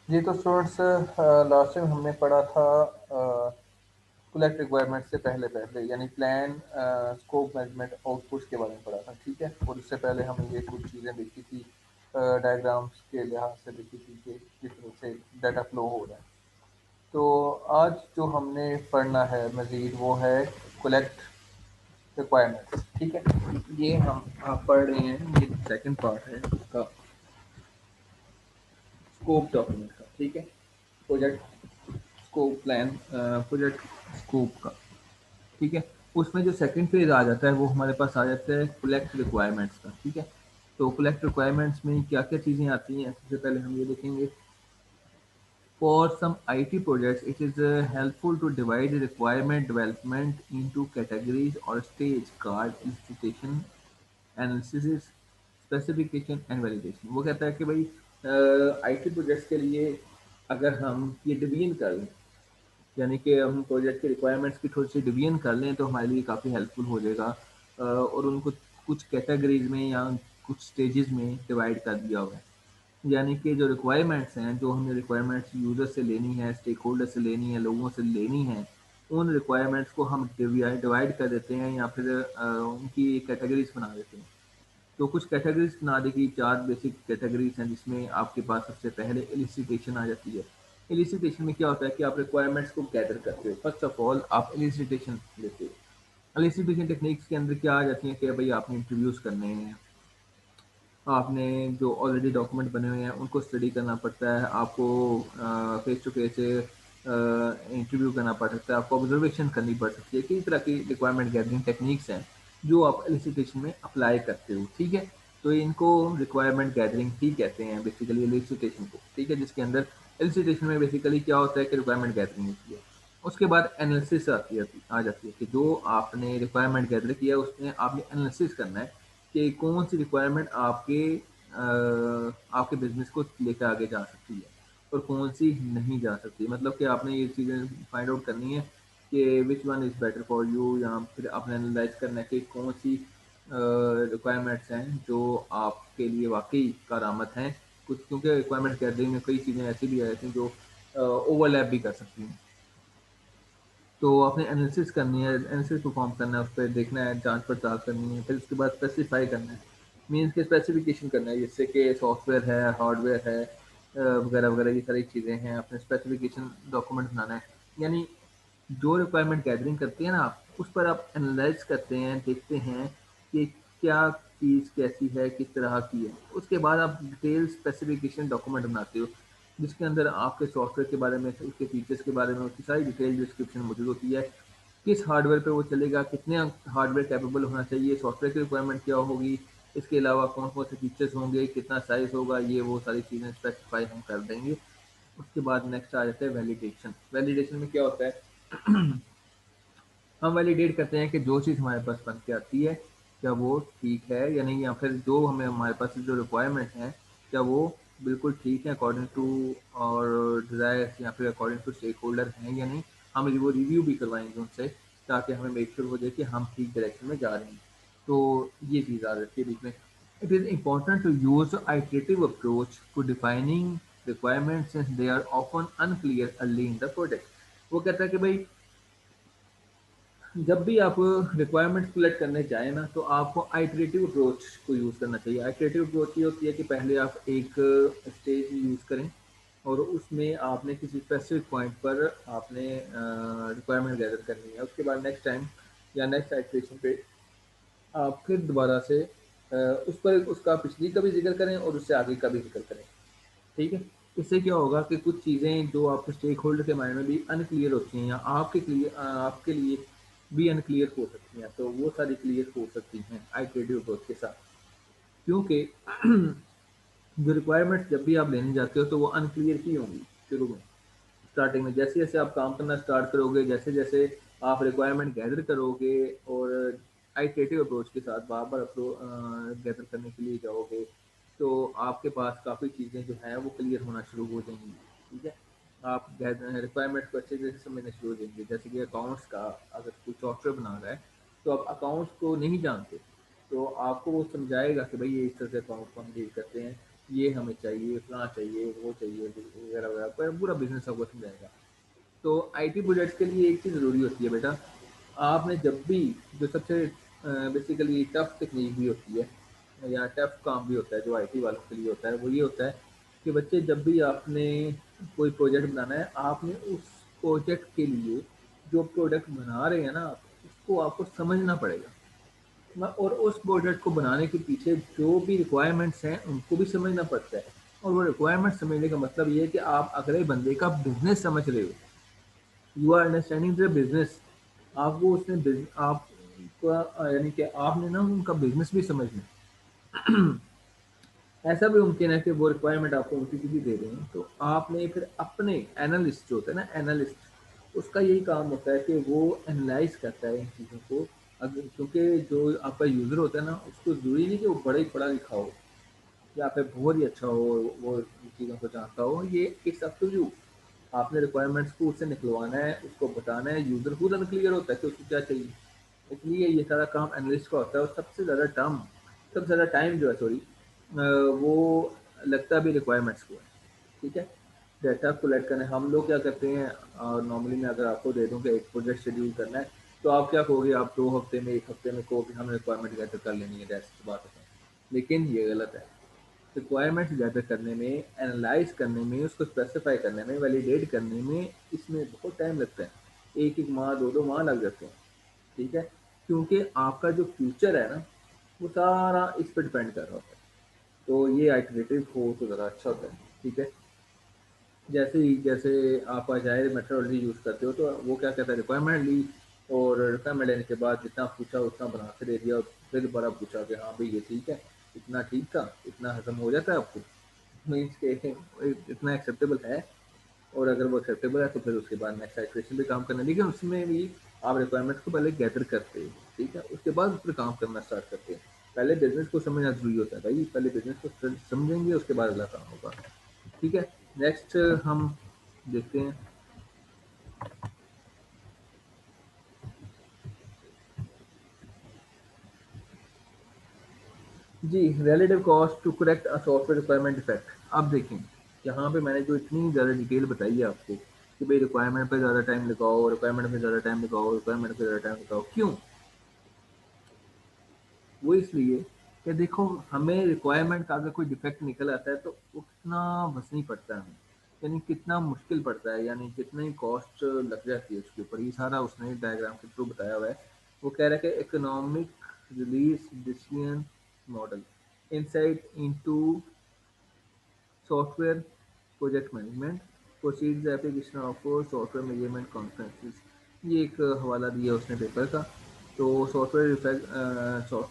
जी, तो students last time हमने पढ़ा था कलेक्ट रिक्वायरमेंट से पहले पहले यानी प्लान, स्कोप मैनेजमेंट, आउटपुट्स के बारे में पढ़ा था, ठीक है। और उससे पहले हमने ये कुछ चीज़ें देखी थी, डायग्राम्स के लिहाज से देखी थी कि किस तरह से डाटा फ्लो हो रहा है। तो आज जो हमने पढ़ना है मज़ीद वो है कलेक्ट रिक्वायरमेंट्स, ठीक है। ये हम पढ़ रहे हैं, ये सेकंड पार्ट है उसका, स्कोप डॉक्यूमेंट का, ठीक है। Project scope plan, project scope का, ठीक है। उसमें जो सेकंड फेज आ जाता है वो हमारे पास आ जाता है कलेक्ट रिक्वायरमेंट्स का, ठीक है। तो कलेक्ट रिक्वायरमेंट्स में क्या क्या चीज़ें आती हैं, सबसे पहले हम ये देखेंगे। For some IT projects, it is helpful to divide the requirement development into categories or stage called elicitation, analysis, specification and validation। वो कहता है कि भाई IT प्रोजेक्ट्स के लिए अगर हम ये डिवीजन कर लें, यानी कि हम प्रोजेक्ट के रिक्वायरमेंट्स की थोड़ी सी डिवीजन कर लें तो हमारे लिए काफ़ी हेल्पफुल हो जाएगा। और उनको कुछ कैटेगरीज में या कुछ स्टेजेस में डिवाइड कर दिया हुआ है। यानी कि जो रिक्वायरमेंट्स हैं, जो हमने रिक्वायरमेंट्स यूज़र से लेनी है, स्टेक होल्डर से लेनी है, लोगों से लेनी है, उन रिक्वायरमेंट्स को हम डिवाइड कर देते हैं या फिर उनकी कैटेगरीज बना देते हैं। तो कुछ कैटेगरीज बना दी गई, 4 बेसिक कैटेगरीज हैं जिसमें आपके पास सबसे पहले एलिसिटेशन आ जाती है। एलिसिटेशन में क्या होता है कि आप रिक्वायरमेंट्स को गैदर करते हो। फर्स्ट ऑफ ऑल आप एलिसिटेशन लेते हो। एलिसिटेशन टेक्निक्स के अंदर क्या आ जाती है कि भाई आपने इंटरव्यूज़ करने हैं, आपने जो ऑलरेडी डॉक्यूमेंट बने हुए हैं उनको स्टडी करना पड़ता है, आपको फेस टू फेस इंटरव्यू करना पड़ सकता है, आपको ऑब्जर्वेशन करनी पड़ सकती है। कई तरह की रिक्वायरमेंट गैदरिंग टेक्निक्स हैं जो आप एलिसिटेशन में अप्लाई करते हो, ठीक है। तो इनको रिक्वायरमेंट गैदरिंग ही कहते हैं बेसिकली, एलिसिटेशन को, ठीक है। जिसके अंदर एलिसिटेशन में बेसिकली क्या होता है कि रिक्वायरमेंट गैदरिंग होती है। उसके बाद एनालिसिस आ जाती है कि जो आपने रिक्वायरमेंट गैदर किया है उसमें आपने एनालिसिस करना है कि कौन सी रिक्वायरमेंट आपके बिजनेस को लेकर आगे जा सकती है और कौन सी नहीं जा सकती। मतलब कि आपने ये चीज़ें फाइंड आउट करनी है कि which one is better for you, या फिर आपने एनालाइज करना है कि कौन सी रिक्वायरमेंट्स हैं जो आपके लिए वाकई कारामद हैं। कुछ क्योंकि रिक्वायरमेंट गैदरिंग में कई चीज़ें ऐसी भी आ जाती हैं जो ओवरलैप भी कर सकती हैं। तो आपने एनालिसिस करनी है, एनालिसिस परफॉर्म करना है, उस पर देखना है, जांच पड़ताल करनी है, फिर उसके बाद स्पेसिफाई करना है, मीन्स के स्पेसिफिकेशन करना है, जिससे कि सॉफ्टवेयर है, हार्डवेयर है, वगैरह वगैरह, ये सारी चीज़ें हैं। अपने स्पेसिफिकेशन डॉक्यूमेंट बनाना है, यानी जो रिक्वायरमेंट गैदरिंग करते हैं ना आप, उस पर आप एनालाइज करते हैं, देखते हैं कि क्या चीज़ कैसी है, किस तरह की है। उसके बाद आप डिटेल स्पेसिफिकेशन डॉक्यूमेंट बनाते हो जिसके अंदर आपके सॉफ्टवेयर के बारे में, उसके फीचर्स के बारे में उसकी सारी डिटेल डिस्क्रिप्शन मौजूद होती है। किस हार्डवेयर पे वो चलेगा, कितने हार्डवेयर कैपेबल होना चाहिए, सॉफ्टवेयर की रिक्वायरमेंट क्या होगी, इसके अलावा कौन कौन से फीचर्स होंगे, कितना साइज होगा, ये वो सारी चीज़ें स्पेसिफाई हम कर देंगे। उसके बाद नेक्स्ट आ जाता है वैलिडेशन। वैलिडेशन में क्या होता है, हम वैलिडेट करते हैं कि जो चीज़ हमारे पास बन के आती है क्या वो ठीक है या नहीं, या फिर जो हमें हमारे पास जो रिक्वायरमेंट है क्या वो बिल्कुल ठीक है अकॉर्डिंग टू और डिज़ायर, या फिर अकॉर्डिंग टू स्टेक होल्डर हैं या नहीं। हम वो रिव्यू भी करवाएंगे उनसे ताकि हमें मेक श्योर हो जाए कि हम ठीक डायरेक्शन में जा रहे हैं। तो ये चीज़ आ जाती है बीच में। It is important to use iterative approach to defining requirements since they are often unclear early in the project. वो कहता है कि भाई जब भी आप रिक्वायरमेंट्स कलेक्ट करने जाएँ ना, तो आपको आइटरेटिव अप्रोच को यूज़ करना चाहिए। आइटरेटिव अप्रोच ये होती है कि पहले आप एक स्टेज यूज़ करें और उसमें आपने किसी स्पेसिफिक पॉइंट पर आपने रिक्वायरमेंट गैदर करनी है। उसके बाद नेक्स्ट टाइम या नेक्स्ट आइटरेशन पे आप फिर दोबारा से उस पर उसका पिछली का भी ज़िक्र करें और उससे आगे का भी ज़िक्र करें, ठीक है? इससे क्या होगा कि कुछ चीज़ें जो आपके स्टेक होल्डर के माइंड में भी अनक्लियर होती हैं या आपके लिए भी अनक्लियर हो सकती हैं, तो वो सारी क्लियर हो सकती हैं आइटरेटिव अप्रोच के साथ। क्योंकि जो रिक्वायरमेंट्स जब भी आप लेने जाते हो तो वो अनक्लियर ही होंगी शुरू में। स्टार्टिंग में जैसे-जैसे आप काम करना स्टार्ट करोगे, जैसे-जैसे आप रिक्वायरमेंट गैदर करोगे और आइटरेटिव अप्रोच के साथ बार-बार गैदर करने के लिए जाओगे, तो आपके पास काफ़ी चीज़ें जो हैं वो क्लियर होना शुरू हो जाएँगी, ठीक है? आप रिक्वायरमेंट को अच्छे से समझना शुरू हो जाएँगे। जैसे कि अकाउंट्स का अगर कोई सॉफ्टवेयर बना रहा है, तो आप अकाउंट्स को नहीं जानते, तो आपको वो समझाएगा कि भई ये इस तरह से अकाउंट को हम डील करते हैं। ये हमें चाहिए, फलां चाहिए, वो चाहिए, वगैरह वगैरह, पूरा बिजनेस आपको समझाएगा। तो आईटी प्रोजेक्ट्स के लिए एक चीज़ ज़रूरी होती है बेटा, आपने जब भी जो सबसे बेसिकली टफ टेक्निक भी होती है या टफ काम भी होता है जो आईटी वालों के लिए होता है, वो ये होता है कि बच्चे जब भी आपने कोई प्रोजेक्ट बनाना है, आपने उस प्रोजेक्ट के लिए जो प्रोडक्ट बना रहे हैं ना आप, उसको आपको समझना पड़ेगा और उस प्रोडक्ट को बनाने के पीछे जो भी रिक्वायरमेंट्स हैं उनको भी समझना पड़ता है। और वो रिक्वायरमेंट समझने का मतलब ये है कि आप अगले बंदे का बिजनेस समझ रहे हो, you are understanding the business. आपको उसने आपका यानी कि आपने ना उनका बिजनेस भी समझना है। ऐसा भी मुमकिन है कि वो रिक्वायरमेंट आपको उनकी की भी दे रहे हैं, तो आपने फिर अपने एनालिस्ट जो होता है ना, एनालिस्ट, उसका यही काम होता है कि वो एनालाइज करता है इन चीज़ों को। अगर क्योंकि जो आपका यूज़र होता है ना, उसको ज़रूरी नहीं कि वो बड़ा ही पढ़ा लिखा हो या फिर बहुत ही अच्छा हो, वो इन चीज़ों को जानता हो, ये इट्स अप टू यू। आपने रिक्वायरमेंट्स को उससे निकलवाना है, उसको बताना है, यूज़र खुद अनक्लियर होता है कि उसको क्या चाहिए। इसलिए ये सारा काम एनालिस्ट का होता है और सबसे ज़्यादा टाइम जो है, सॉरी, वो लगता भी रिक्वायरमेंट्स को है। ठीक है, डाटा कलेक्ट करना हम लोग क्या करते हैं, और नॉर्मली मैं अगर आपको दे दूं कि एक प्रोजेक्ट शेड्यूल करना है, तो आप क्या कहोगे, आप 2 हफ्ते में, 1 हफ्ते में कहोगे हम रिक्वायरमेंट गैदर कर लेनी है, दैट्स बात है। लेकिन ये गलत है। रिक्वायरमेंट्स गैदर करने में, एनालाइज करने में, उसको स्पेसिफाई करने में, वैलिडेट करने में, इसमें बहुत टाइम लगता है, एक एक माह, 2 2 माह लग जाते हैं। ठीक है, क्योंकि आपका जो फ्यूचर है ना, वो सारा इस पर डिपेंड कर रहा होता है। तो ये आइटरेटिव हो तो ज़रा अच्छा होता है। ठीक है, जैसे आप अजाइल मेथडोलॉजी यूज़ करते हो, तो वो क्या कहता है, रिक्वायरमेंट ली और रिक्वायरमेंट लेने के बाद जितना पूछा उतना बना के दे दिया, और फिर दोबारा पूछा कि हाँ भाई ये ठीक है, इतना ठीक था, इतना हजम हो जाता है आपको, मीन्स के इतना एक्सेप्टेबल है। और अगर वो एक्सेप्टेबल है तो फिर उसके बाद नेक्स्ट आइटरेशन पे काम करना है। लेकिन उसमें भी आप रिक्वायरमेंट्स को पहले गैदर करते हो, ठीक है, उसके बाद उस पर काम करना स्टार्ट करते हैं। पहले बिजनेस को समझना जरूरी होता है भाई, पहले बिजनेस को समझेंगे उसके बाद अगला काम होगा। ठीक है, नेक्स्ट हम देखते हैं। जी, relative cost to correct a software requirement defect. अब देखें, यहाँ पे मैंने जो इतनी ज़्यादा डिटेल बताई है आपको कि भाई रिक्वायरमेंट पे ज़्यादा टाइम लगाओ, रिक्वायरमेंट पे ज़्यादा टाइम लगाओ, रिक्वायरमेंट पे ज़्यादा टाइम लगाओ, क्यों? वो इसलिए कि देखो, हमें रिक्वायरमेंट का अगर कोई डिफेक्ट निकल आता है तो वो कितना वसनी पड़ता है हमें, यानी कितना मुश्किल पड़ता है, यानी कितनी कॉस्ट लग जाती है उसके ऊपर। ये सारा उसने डायग्राम के थ्रू बताया हुआ है। वो कह रहा है कि economic release decision model, insight into software project management, proceeds application of software measurement conferences. ये एक हवाला दिया उसने पेपर का। तो सॉफ्टवेयर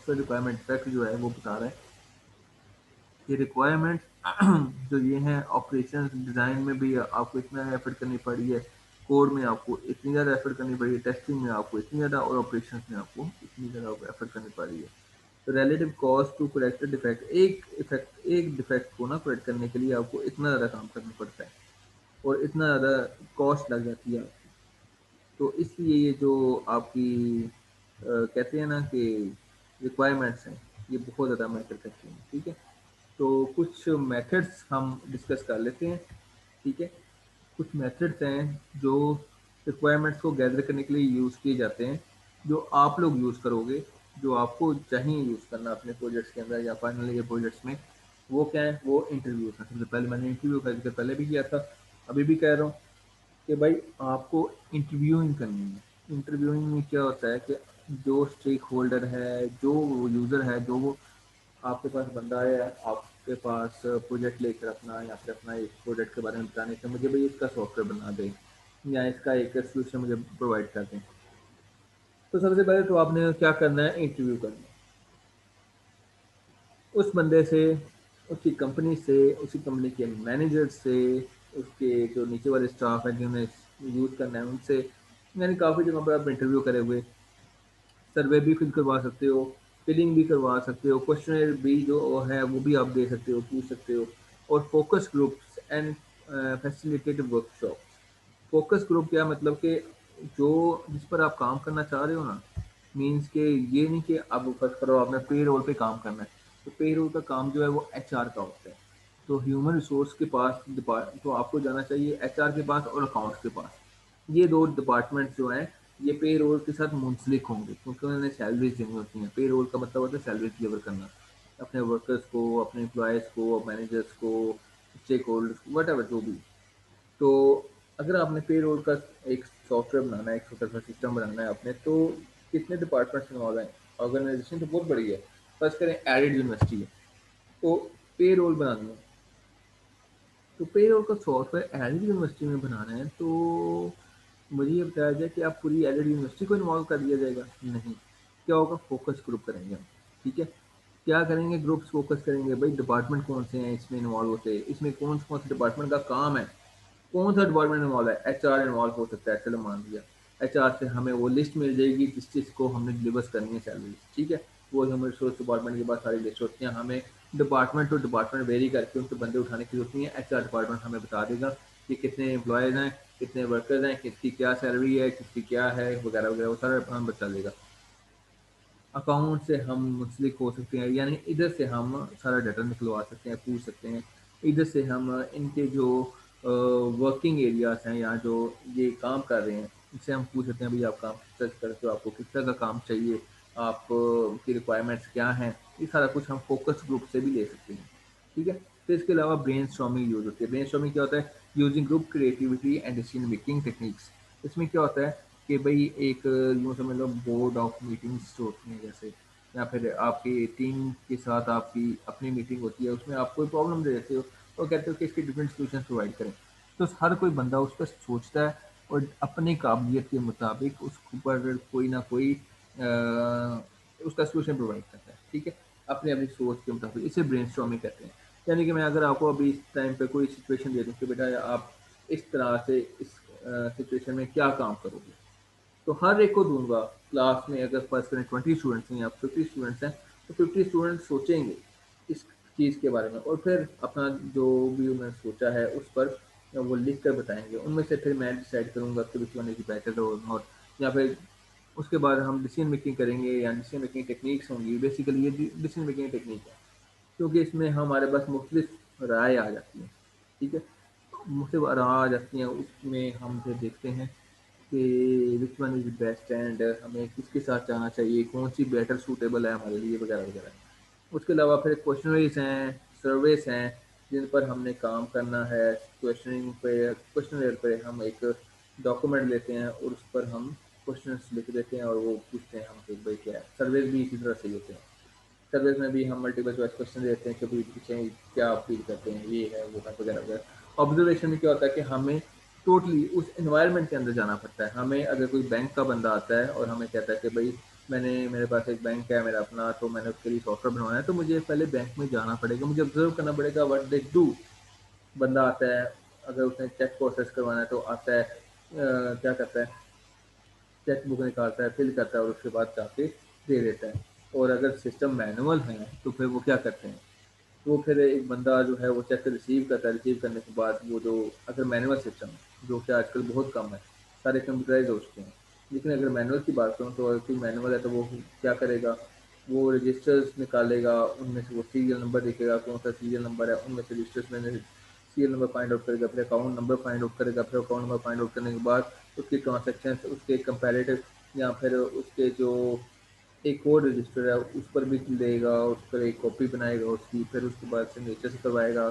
रिक्वायरमेंट इफेक्ट जो है वो बता रहा है कि रिक्वायरमेंट जो ये हैं, ऑपरेशन डिज़ाइन में भी आपको इतना एफर्ट करनी पड़ी है, कोड में आपको इतनी ज़्यादा एफर्ट करनी पड़ी है, टेस्टिंग में आपको इतनी ज़्यादा, और ऑपरेशन में आपको इतनी ज़्यादा एफर्ट करनी पड़ी है। तो relative cost to correct defect, एक डिफेक्ट को ना करेक्ट करने के लिए आपको इतना ज़्यादा काम करना पड़ता है और इतना ज़्यादा कॉस्ट लग जाती है। तो इसलिए ये जो आपकी कहते हैं ना कि रिक्वायरमेंट्स हैं, ये बहुत ज़्यादा मैटर करती हैं। ठीक है, तो कुछ मेथड्स हम डिस्कस कर लेते हैं। ठीक है, कुछ मेथड्स हैं जो रिक्वायरमेंट्स को गैदर करने के लिए यूज़ किए जाते हैं, जो आप लोग यूज़ करोगे, जो आपको चाहिए यूज़ करना अपने प्रोजेक्ट्स के अंदर या फाइनल ईयर प्रोजेक्ट्स में। वो क्या है, वो इंटरव्यू है। सबसे पहले मैंने इंटरव्यू का जिक्र पहले भी किया था, अभी भी कह रहा हूँ कि भाई आपको इंटरव्यूइंग करनी है। इंटरव्यूइंग में क्या होता है कि जो स्टेक होल्डर है, जो यूज़र है, जो वो आपके पास बंदा है, आपके पास प्रोजेक्ट लेकर अपना, या फिर अपना एक प्रोजेक्ट के बारे में बताने से मुझे भाई इसका सॉफ्टवेयर बना दें या इसका एक सोल्यूशन मुझे प्रोवाइड कर दें। तो सबसे पहले तो आपने क्या करना है, इंटरव्यू करना है उस बंदे से, उसकी कंपनी से, उसी कंपनी के मैनेजर से, उसके जो नीचे वाले स्टाफ है जिन्हें यूज़ करना है उनसे। यानी काफ़ी जगह पर आप इंटरव्यू करे हुए, सर्वे भी फिल करवा सकते हो, फिलिंग भी करवा सकते हो, क्वेश्चनर भी जो है वो भी आप दे सकते हो, पूछ सकते हो। और focus groups and facilitated workshop. Focus group क्या मतलब कि जो जिस पर आप काम करना चाह रहे हो ना, मीन्स के ये नहीं कि अब फर्स्ट करो आपने पे रोल पे काम करना है, तो पे रोल का काम जो है वो एचआर का होता है। तो ह्यूमन रिसोर्स के पास तो आपको जाना चाहिए एचआर के पास और अकाउंट्स के पास। ये दो डिपार्टमेंट जो हैं ये पे रोल के साथ मुंसलिक होंगे क्योंकि उन्हें सैलरीज देनी होती हैं। पे रोल का मतलब होता है सैलरी डिलीवर करना अपने वर्कर्स को, अपने एम्प्लॉयज़ को, मैनेजर्स को, स्टेक होल्डर्स को, वट जो भी। तो अगर आपने पे रोल का एक सॉफ्टवेयर बनाना है, एक छोटा सा सिस्टम बनाना है आपने, तो कितने डिपार्टमेंट्स इन्वॉल्व हैं? ऑर्गेनाइजेशन तो बहुत बड़ी है। फर्स्ट करें एडिड यूनिवर्सिटी है, तो पे रोल बनानी है, तो पे रोल का सॉफ्टवेयर एडिड यूनिवर्सिटी में बनाना है, तो मुझे ये बताया जाए कि आप पूरी एडिड यूनिवर्सिटी को इन्वॉल्व कर दिया जाएगा? नहीं। क्या होगा, फोकस ग्रुप करेंगे हम। ठीक है, क्या करेंगे, ग्रुप्स फोकस करेंगे भाई डिपार्टमेंट कौन से हैं इसमें इन्वॉल्व होते हैं, इसमें कौन से डिपार्टमेंट का काम है, कौन सा डिपार्टमेंट इन्वॉल्व है। एचआर इन्वॉल्व हो सकता है, चलो मान लिया। एचआर से हमें वो लिस्ट मिल जाएगी जिस चीज़ को हमने डिलीवर करनी है सैलरी। ठीक है, वो ह्यूमन रिसोर्स डिपार्टमेंट के पास सारी लिस्ट होती है। हमें डिपार्टमेंट टू डिपार्टमेंट वेरी करके उनके बंदे उठाने की जरूरत नहीं है। एचआर डिपार्टमेंट हमें बता देगा कि कितने एम्प्लॉयज़ हैं, कितने वर्कर्स हैं, किसकी क्या सैलरी है, किसकी क्या है, वगैरह वगैरह, वो सारा हमें बता देगा। अकाउंट से हम मुंसलिक हो सकते हैं, यानी इधर से हम सारा डाटा निकलवा सकते हैं, पूछ सकते हैं। इधर से हम इनके जो वर्किंग एरियाज हैं या जो ये काम कर रहे हैं इनसे हम पूछ सकते हैं भाई आप काम किस तरह से करते हो, आपको किस तरह का काम चाहिए, आप की रिक्वायरमेंट्स क्या हैं। ये सारा कुछ हम फोकस ग्रुप से भी ले सकते हैं। ठीक है, फिर इसके अलावा ब्रेन स्टॉर्मिंग यूज होती है। ब्रेन स्टॉर्मिंग क्या होता है, using group creativity and decision making techniques. इसमें क्या होता है कि भाई एक यूँ समझ लो बोर्ड ऑफ मीटिंग्स जो होती हैं जैसे, या फिर आपकी टीम के साथ आपकी अपनी मीटिंग होती है, उसमें आप कोई प्रॉब्लम दे देते हो और कहते हो कि इसके डिफरेंट सोल्यूशन प्रोवाइड करें। तो हर कोई बंदा उस पर सोचता है और अपनी काबिलियत के मुताबिक उस ऊपर कोई ना कोई उसका सोल्यूशन प्रोवाइड करता है। ठीक है, अपनी अपनी सोच के मुताबिक, इसे ब्रेन कहते हैं। यानी कि मैं अगर आपको अभी इस टाइम पे कोई सिचुएशन दे दूँ कि बेटा आप इस तरह से इस सिचुएशन में क्या काम करोगे, तो हर एक को दूंगा। क्लास में अगर फर्स्ट करें 20 स्टूडेंट्स हैं या 50 स्टूडेंट्स हैं, तो 50 स्टूडेंट्स सोचेंगे इस चीज़ के बारे में और फिर अपना जो भी उन्होंने सोचा है उस पर वो लिख कर बताएंगे। उनमें से फिर मैं डिसाइड करूंगा कि विच वन इज बेटर और नॉट, या फिर उसके बाद हम डिसीजन मेकिंग करेंगे या डिसीजन मेकिंग टेक्निक्स होंगी। बेसिकली ये डिसीजन मेकिंग टेक्निक है क्योंकि इसमें हमारे पास मुख्तलिफ राय आ जाती हैं। ठीक है, मुख्तलिफ राय आ जाती हैं, उसमें हम फिर देखते हैं कि which one is best and हमें किसके साथ जाना चाहिए, कौन सी बेटर सूटेबल है हमारे लिए, वगैरह वगैरह। उसके अलावा फिर क्वेश्चनरीज हैं, सर्वेस हैं जिन पर हमने काम करना है। क्वेश्चनिंग पे, क्वेश्चनर पे हम एक डॉक्यूमेंट लेते हैं और उस पर हम क्वेश्चंस लिख देते हैं और वो पूछते हैं हम कि भाई क्या है। सर्वेस भी इसी तरह से होते हैं। सर्विस में भी हम मल्टीपल चॉइस क्वेश्चन देते हैं कि भाई पीछे क्या फील करते हैं, ये है वो है, वगैरह वगैरह। ऑब्जर्वेशन में क्या होता है कि हमें टोटली उस एनवायरनमेंट के अंदर जाना पड़ता है। हमें अगर कोई बैंक का बंदा आता है और हमें कहता है कि भाई मेरे पास एक बैंक है मेरा अपना, तो मैंने उसके लिए सॉफ्टवेयर बनवाना है, तो मुझे पहले बैंक में जाना पड़ेगा, मुझे ऑब्जर्व करना पड़ेगा व्हाट दे डू। बंदा आता है, अगर उसने चेक प्रोसेस करवाना है तो आता है, क्या करता है, चेक बुक निकालता है, फिल करता है और उसके बाद जाके दे देता है। और अगर सिस्टम मैनुअल है तो फिर वो क्या करते हैं, तो फिर एक बंदा जो है वो चेक रिसीव करता है। रिसीव करने के बाद वो जो, अगर मैनुअल सिस्टम है जो कि आजकल बहुत कम है, सारे कंप्यूटराइज हो चुके हैं, लेकिन अगर मैनुअल की बात करूँ तो अगर कोई मैनुअल है तो वो क्या करेगा, वो रजिस्टर्स निकालेगा, उनमें से वो सीरियल नंबर देखेगा, कौन सा सीरियल नंबर है, उनमें से रजिस्टर्स में सीरियल नंबर फाइंड आउट करेगा, फिर अकाउंट नंबर फाइंड आउट करेगा, फिर अकाउंट नंबर फाइंड आउट करने के बाद उसकी ट्रांजेक्शन, उसके कंपेरेटिव या फिर उसके जो एक और रजिस्टर है उस पर भी लेगा, उस पर एक कॉपी बनाएगा उसकी, फिर उसके बाद सिग्नेचर से करवाएगा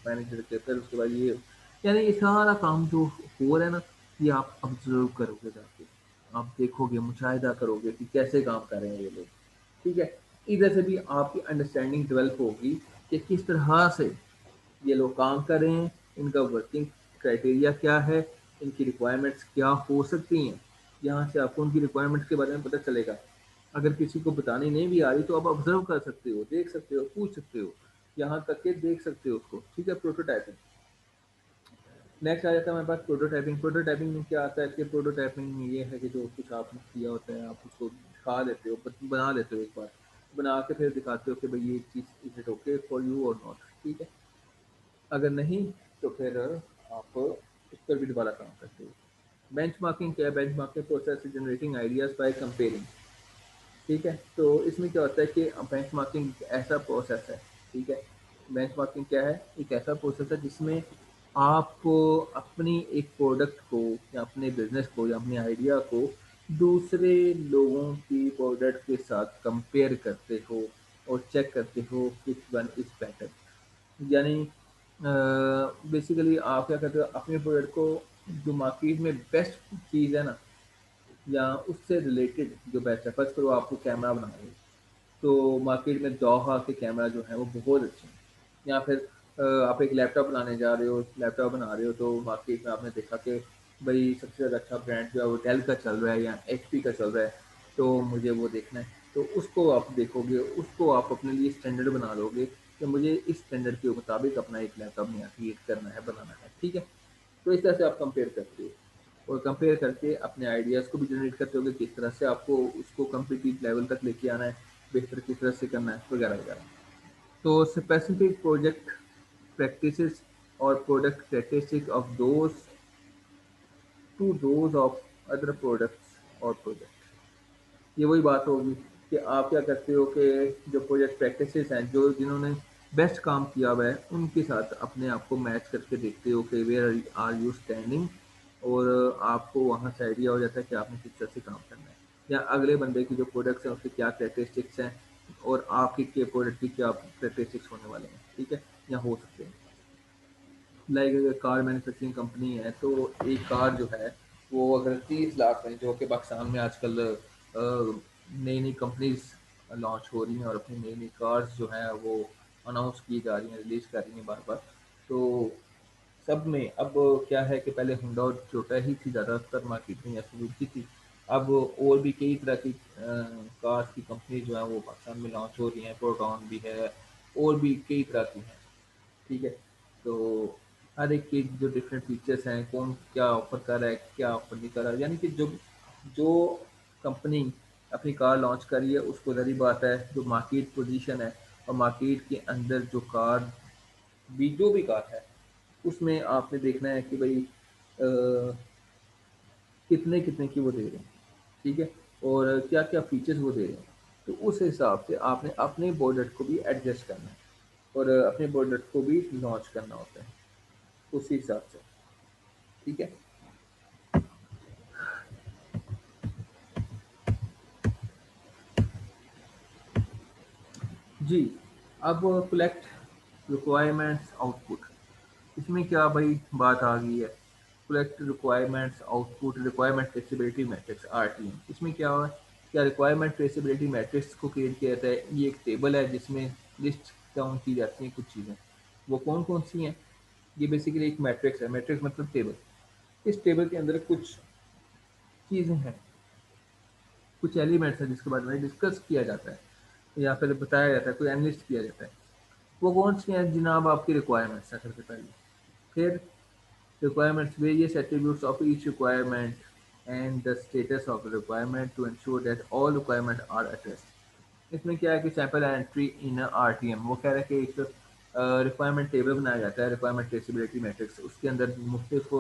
मैनेजर के, फिर उसके बाद ये, यानी ये सारा काम जो हो रहा है ना, ये आप ऑब्जर्व करोगे जाके, आप देखोगे, मुशाहिदा करोगे कि कैसे काम कर रहे हैं ये लोग। ठीक है, इधर से भी आपकी अंडरस्टैंडिंग डेवलप होगी कि किस तरह से ये लोग काम कर रहे हैं, इनका वर्किंग क्राइटेरिया क्या है, इनकी रिक्वायरमेंट्स क्या हो सकती हैं। यहाँ से आपको उनकी रिक्वायरमेंट्स के बारे में पता चलेगा। अगर किसी को बतानी नहीं भी आ रही तो आप ऑब्जर्व कर सकते हो, देख सकते हो, पूछ सकते हो, यहाँ तक के देख सकते हो उसको। ठीक है, प्रोटोटाइपिंग। नेक्स्ट आ जाता है हमारे पास प्रोटोटाइपिंग। प्रोटोटाइपिंग में क्या आता है कि प्रोटोटाइपिंग में ये है कि जो कुछ आपने किया होता है आप उसको दिखा देते हो, बना देते हो, एक बार बना के फिर दिखाते हो कि भाई ये चीज़ is it okay for you और नॉट। ठीक है, अगर नहीं तो फिर आप उस पर भी दोबारा काम करते हो। बेंचमार्किंग क्या है, benchmarking process generating ideas by comparing. ठीक है, तो इसमें क्या होता है कि बेंचमार्किंग ऐसा प्रोसेस है, ठीक है, बेंचमार्किंग क्या है? एक ऐसा प्रोसेस है जिसमें आप अपनी एक प्रोडक्ट को या अपने बिजनेस को या अपने आइडिया को दूसरे लोगों की प्रोडक्ट के साथ कंपेयर करते हो और चेक करते हो विच वन इज बेटर। यानी बेसिकली आप क्या करते हो, अपने प्रोडक्ट को जो मार्केट में बेस्ट चीज़ है ना, या उससे रिलेटेड जो बेस्ट है, फर्स्ट करो आपको कैमरा बना रहे हो, तो मार्केट में दोहा के कैमरा जो है वो बहुत अच्छे हैं। या फिर आप एक लैपटॉप बनाने जा रहे हो, लैपटॉप बना रहे हो, तो मार्केट में आपने देखा कि भाई सबसे ज़्यादा अच्छा ब्रांड जो है वो डेल का चल रहा है या एचपी का चल रहा है, तो मुझे वो देखना है। तो उसको आप देखोगे, उसको आप अपने लिए स्टैंडर्ड बना लोगे कि मुझे इस स्टैंडर्ड के मुताबिक अपना एक लैपटॉप नया क्रिएट करना है, बनाना है, ठीक है। तो इस तरह से आप कंपेयर करते हो और कंपेयर करके अपने आइडियाज़ को भी जनरेट करते हो कि किस तरह से आपको उसको कम्पिटिटिव लेवल तक लेके आना है, बेहतर किस तरह से करना है, वगैरह वगैरह। तो स्पेसिफिक प्रोजेक्ट प्रैक्टिसेस और product statistic of those of other products और प्रोजेक्ट। ये वही बात होगी कि आप क्या करते हो कि जो प्रोजेक्ट प्रैक्टिसेस हैं, जो जिन्होंने बेस्ट काम किया हुआ है, उनके साथ अपने आप को मैच करके देखते हो कि वेयर आर यू स्टैंडिंग, और आपको वहाँ से आइडिया हो जाता है कि आपने किस तरह से काम करना है, या अगले बंदे की जो प्रोडक्ट्स हैं उसके क्या कैरेक्टरिस्टिक्स हैं और आपकी के प्रोडक्ट की क्या कैरेक्टरिस्टिक्स होने वाले हैं, ठीक है, या हो सकते हैं। लाइक अगर कार मैन्युफैक्चरिंग कंपनी है, तो एक कार जो है वो अगर 30 लाख में, जो कि पाकिस्तान में आजकल नई नई कंपनीज लॉन्च हो रही हैं और अपनी नई नई कार्स जो हैं वो अनाउंस की जा रही हैं, रिलीज कर रही हैं बार बार। तो सब में अब क्या है कि पहले होंडा और टोयोटा ही थी ज़्यादातर मार्केट में, या सुजुकी थी। अब और भी कई तरह की कार्स की कंपनी जो है वो पाकिस्तान में लॉन्च हो रही हैं, प्रोटॉन भी है, और भी कई तरह की हैं, ठीक है। तो हर एक के जो डिफरेंट फीचर्स हैं, कौन क्या ऑफर कर रहा है, क्या ऑफर नहीं कर रहा है, यानी कि जो जो कंपनी अपनी कार लॉन्च कर रही है उसको ज़ाहिर बात है जो मार्केट पोजीशन है और मार्केट के अंदर जो कार भी जो भी कार है उसमें आपने देखना है कि भाई कितने कितने की वो दे रहे हैं, ठीक है, और क्या क्या फीचर्स वो दे रहे हैं। तो उस हिसाब से आपने अपने प्रोडक्ट को भी एडजस्ट करना है और अपने प्रोडक्ट को भी लॉन्च करना होता है उसी हिसाब से, ठीक है। जी, अब कलेक्ट रिक्वायरमेंट्स आउटपुट, इसमें क्या भाई बात आ गई है, collect requirements output requirement traceability matrix RTM. इसमें क्या है, क्या रिक्वायरमेंट ट्रेसेबिलिटी मैट्रिक्स को क्रिएट किया जाता है। ये एक टेबल है जिसमें लिस्ट डाउन की जाती हैं कुछ चीज़ें, वो कौन कौन सी हैं। ये बेसिकली एक मैट्रिक्स है, मैट्रिक्स मतलब टेबल। इस टेबल के अंदर कुछ चीज़ें हैं, कुछ एलिमेंट्स हैं जिसके बारे में डिस्कस किया जाता है या फिर बताया जाता है, कोई एनालिस्ट किया जाता है। वो कौन सी हैं जनाब, आपकी रिक्वायरमेंट्स हैं सबसे पहले। फिर requirements, various attributes of each requirement, and the status of the requirement to ensure that all requirements are addressed। इसमें क्या है कि सैम्पल एंट्री इन आरटीएम, वो कह रहा है कि एक रिक्वायरमेंट टेबल बनाया जाता है, रिक्वायरमेंट ट्रेसिबिलिटी मैट्रिक्स, उसके अंदर मुख्तलिफ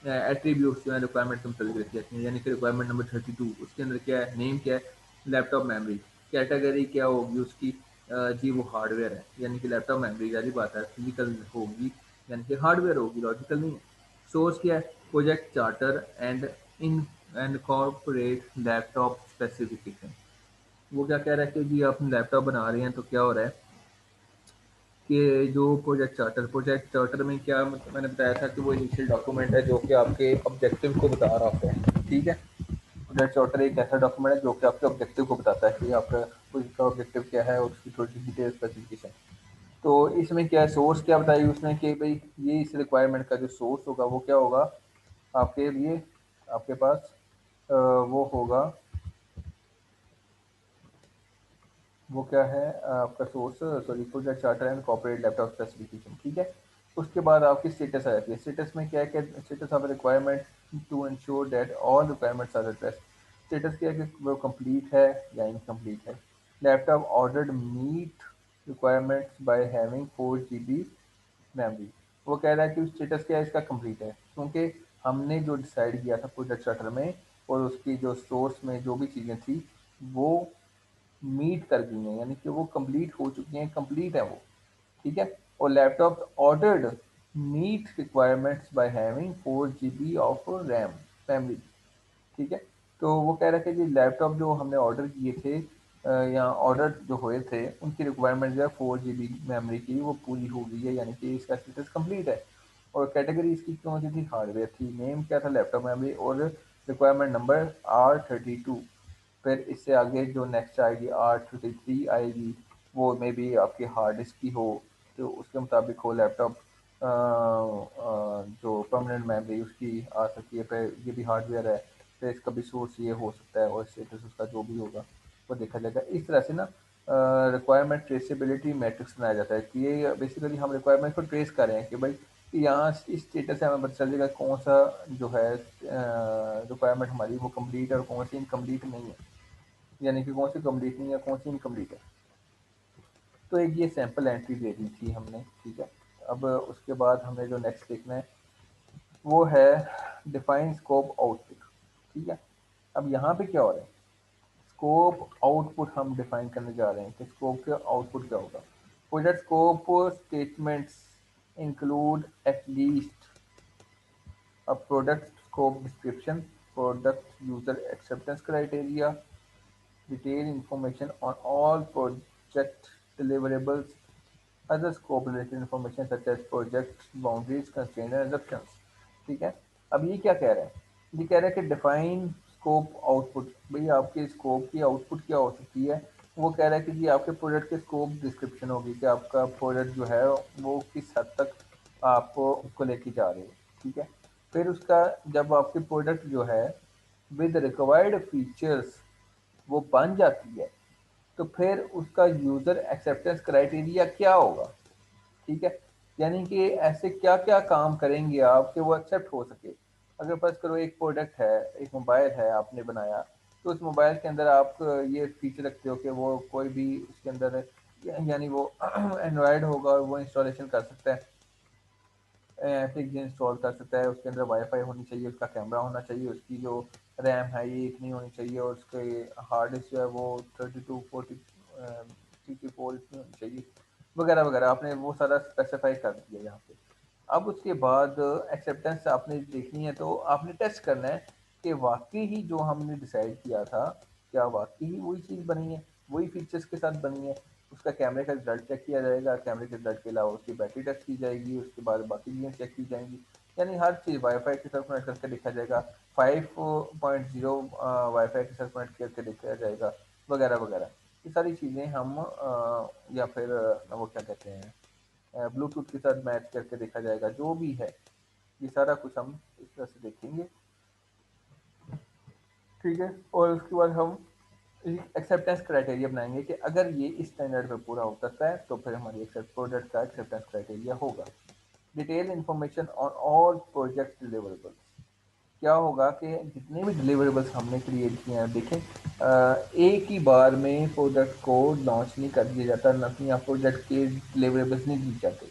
एट्रीब्यूट्स जो है रिक्वायरमेंट के मुतल्लिक रखी जाती हैं। यानी कि रिक्वायरमेंट नंबर 32, उसके अंदर क्या है, नेम क्या है, लैपटॉप मेमोरी, कैटेगरी क्या होगी उसकी, जी वो हार्डवेयर है, यानी कि लैपटॉप मेमोरी वाली बात है, फिजिकल होगी, यानी कि हार्डवेयर होगी, लॉजिकल नहीं है। सोर्स क्या है, project charter in and corporate laptop specification. वो क्या कह रहा है कि जी आप लैपटॉप बना रहे हैं, तो क्या हो रहा है कि जो प्रोजेक्ट चार्टर में क्या, मतलब मैंने बताया था कि वो इनिशियल डॉक्यूमेंट है जो कि आपके ऑब्जेक्टिव को बता रहा होता है, ठीक है। प्रोजेक्ट चार्टर एक ऐसा डॉक्यूमेंट है जो कि आपके ऑब्जेक्टिव को बताता है कि आपका प्रोजेक्ट का ऑब्जेक्टिव क्या है और उसकी थोड़ी सी डिटेल स्पेसिफिकेशन। तो इसमें क्या है, सोर्स क्या बताई उसने कि भाई ये इस रिक्वायरमेंट का जो सोर्स होगा वो क्या होगा आपके लिए, आपके पास वो होगा, वो क्या है आपका source, sorry, project charter and corporate laptop specification, ठीक है। उसके बाद आपकी स्टेटस आ जाती है। स्टेटस में क्या है कि status of requirement to ensure that all requirements are addressed. Status क्या है कि वो कंप्लीट है या इनकम्प्लीट है। Laptop ordered meet requirements by having 4 GB memory. वो कह रहा है कि स्टेटस क्या है इसका, कंप्लीट है, क्योंकि हमने जो डिसाइड किया था प्रोजेक्ट चार्टर में और उसकी जो सोर्स में जो भी चीज़ें थी वो मीट कर गई हैं, यानी कि वो कंप्लीट हो चुकी हैं, कंप्लीट है वो, ठीक है। और laptop ordered meet requirements by having 4 GB of RAM memory. ठीक है, तो वो कह रहा है कि जी लैपटॉप जो हमने ऑर्डर किए थे या ऑर्डर जो हुए थे उनकी रिक्वायरमेंट जो है 4 GB मेमोरी की वो पूरी हो गई है, यानी कि इसका स्टेटस कंप्लीट है। और कैटेगरी इसकी कौन सी थी? हार्डवेयर थी। नेम क्या था? Laptop memory. और रिक्वायरमेंट नंबर R32। फिर इससे आगे जो नेक्स्ट आएगी R33 आएगी, वो मे बी आपकी हार्ड डिस्क की हो, तो उसके मुताबिक हो लैपटॉप। जो परमानेंट मेमोरी उसकी आ सकती है। फिर ये भी हार्डवेयर है, फिर इसका भी सोर्स ये हो सकता है और स्टेटस उसका जो भी होगा वो देखा जाएगा। इस तरह से ना रिक्वायरमेंट ट्रेसेबिलिटी मैट्रिक्स बनाया जाता है कि ये बेसिकली हम रिक्वायरमेंट को ट्रेस कर रहे हैं कि भाई कि यहाँ इस स्टेटस से हमें पता चल जाएगा कौन सा जो है रिक्वायरमेंट हमारी वो कंप्लीट है और कौन सी इनकम्प्लीट नहीं है, यानी कि कौन सी कंप्लीट नहीं है कौन सी इनकम्प्लीट है। तो एक ये सैम्पल एंट्री दे दी थी हमने, ठीक है। अब उसके बाद हमें जो नेक्स्ट देखना है वो है डिफाइन स्कोप आउटपुट। ठीक है, अब यहाँ पे क्या हो रहा है? स्कोप आउटपुट हम डिफाइन करने जा रहे हैं कि स्कोप का आउटपुट क्या होगा। Project scope statements include at least a product scope description, product user acceptance criteria, detailed information on all project deliverables, other scope related information such as project boundaries, constraints and assumptions। ठीक है, अब ये क्या कह रहा है? ये कह रहा है कि डिफाइन स्कोप आउटपुट। भाई आपके स्कोप की आउटपुट क्या हो सकती है? वो कह रहा है कि जी आपके प्रोडक्ट के स्कोप डिस्क्रिप्शन होगी कि आपका प्रोडक्ट जो है वो किस हद तक आप उसको लेके जा रहे हो। ठीक है, फिर उसका जब आपकी प्रोडक्ट जो है विद रिक्वायर्ड फीचर्स वो बन जाती है, तो फिर उसका यूज़र एक्सेप्टेंस क्राइटेरिया क्या होगा? ठीक है, यानी कि ऐसे क्या क्या काम करेंगे आप कि वो एक्सेप्ट हो सके। अगर फर्ज करो एक प्रोडक्ट है, एक मोबाइल है आपने बनाया, तो उस मोबाइल के अंदर आप ये फीचर रखते हो कि वो कोई भी उसके अंदर यानी वो एंड्रॉयड होगा और वो इंस्टॉलेशन कर सकता है, एप्लिक इंस्टॉल कर सकता है, उसके अंदर वाईफाई होनी चाहिए, उसका कैमरा होना चाहिए, उसकी जो रैम है ये इतनी होनी चाहिए और उसके हार्ड डिस्क जो है वो 32 40 64 इतनी होनी चाहिए, वगैरह वगैरह। आपने वो सारा स्पेसिफाई कर दिया यहाँ पे। अब उसके बाद एक्सेप्टेंस आपने देखनी है, तो आपने टेस्ट करना है कि वाकई ही जो हमने डिसाइड किया था क्या वाकई ही वही चीज़ बनी है, वही फीचर्स के साथ बनी है। उसका कैमरे का रिजल्ट चेक किया जाएगा, कैमरे के रिजल्ट के अलावा उसकी बैटरी टेस्ट की जाएगी, उसके बाद बाकी चीज़ें चेक की जाएंगी, यानी हर चीज़ वाईफाई के साथ कनेक्ट करके देखा जाएगा, 5.0 वाईफाई के साथ कनेक्ट करके देखा जाएगा, वगैरह वगैरह। ये सारी चीज़ें हम या फिर वो क्या कहते हैं ब्लूटूथ के साथ मैच करके देखा जाएगा, जो भी है ये सारा कुछ हम इस तरह से देखेंगे। ठीक है, और उसके बाद हम एक्सेप्टेंस क्राइटेरिया बनाएंगे कि अगर ये इस स्टैंडर्ड पे पूरा उतरता है तो फिर हमारी एक्सेप्ट प्रोडक्ट का एक्सेप्टेंस क्राइटेरिया होगा। Detail information on all project deliverables. क्या होगा कि जितने भी डिलीवरेबल्स हमने क्रिएट किए हैं, देखें एक ही बार में प्रोडक्ट को लॉन्च नहीं कर दिया जाता, न कि यहाँ प्रोजेक्ट के डिलीवरेबल्स नहीं दिए जाते।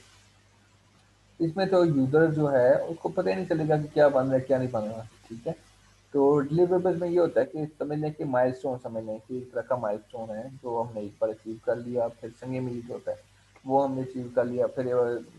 इसमें तो यूज़र जो है उसको पता ही नहीं चलेगा कि क्या बन रहा है क्या नहीं बन रहा। ठीक है, तो डिलीवरेबल्स में ये होता है कि समझ लें कि माइलस्टोन, समझ लें कि एक तरह का माइलस्टोन है जो हमने एक बार अचीव कर लिया, फिर संगे मिली जो होता है वो हमने अचीव कर लिया, फिर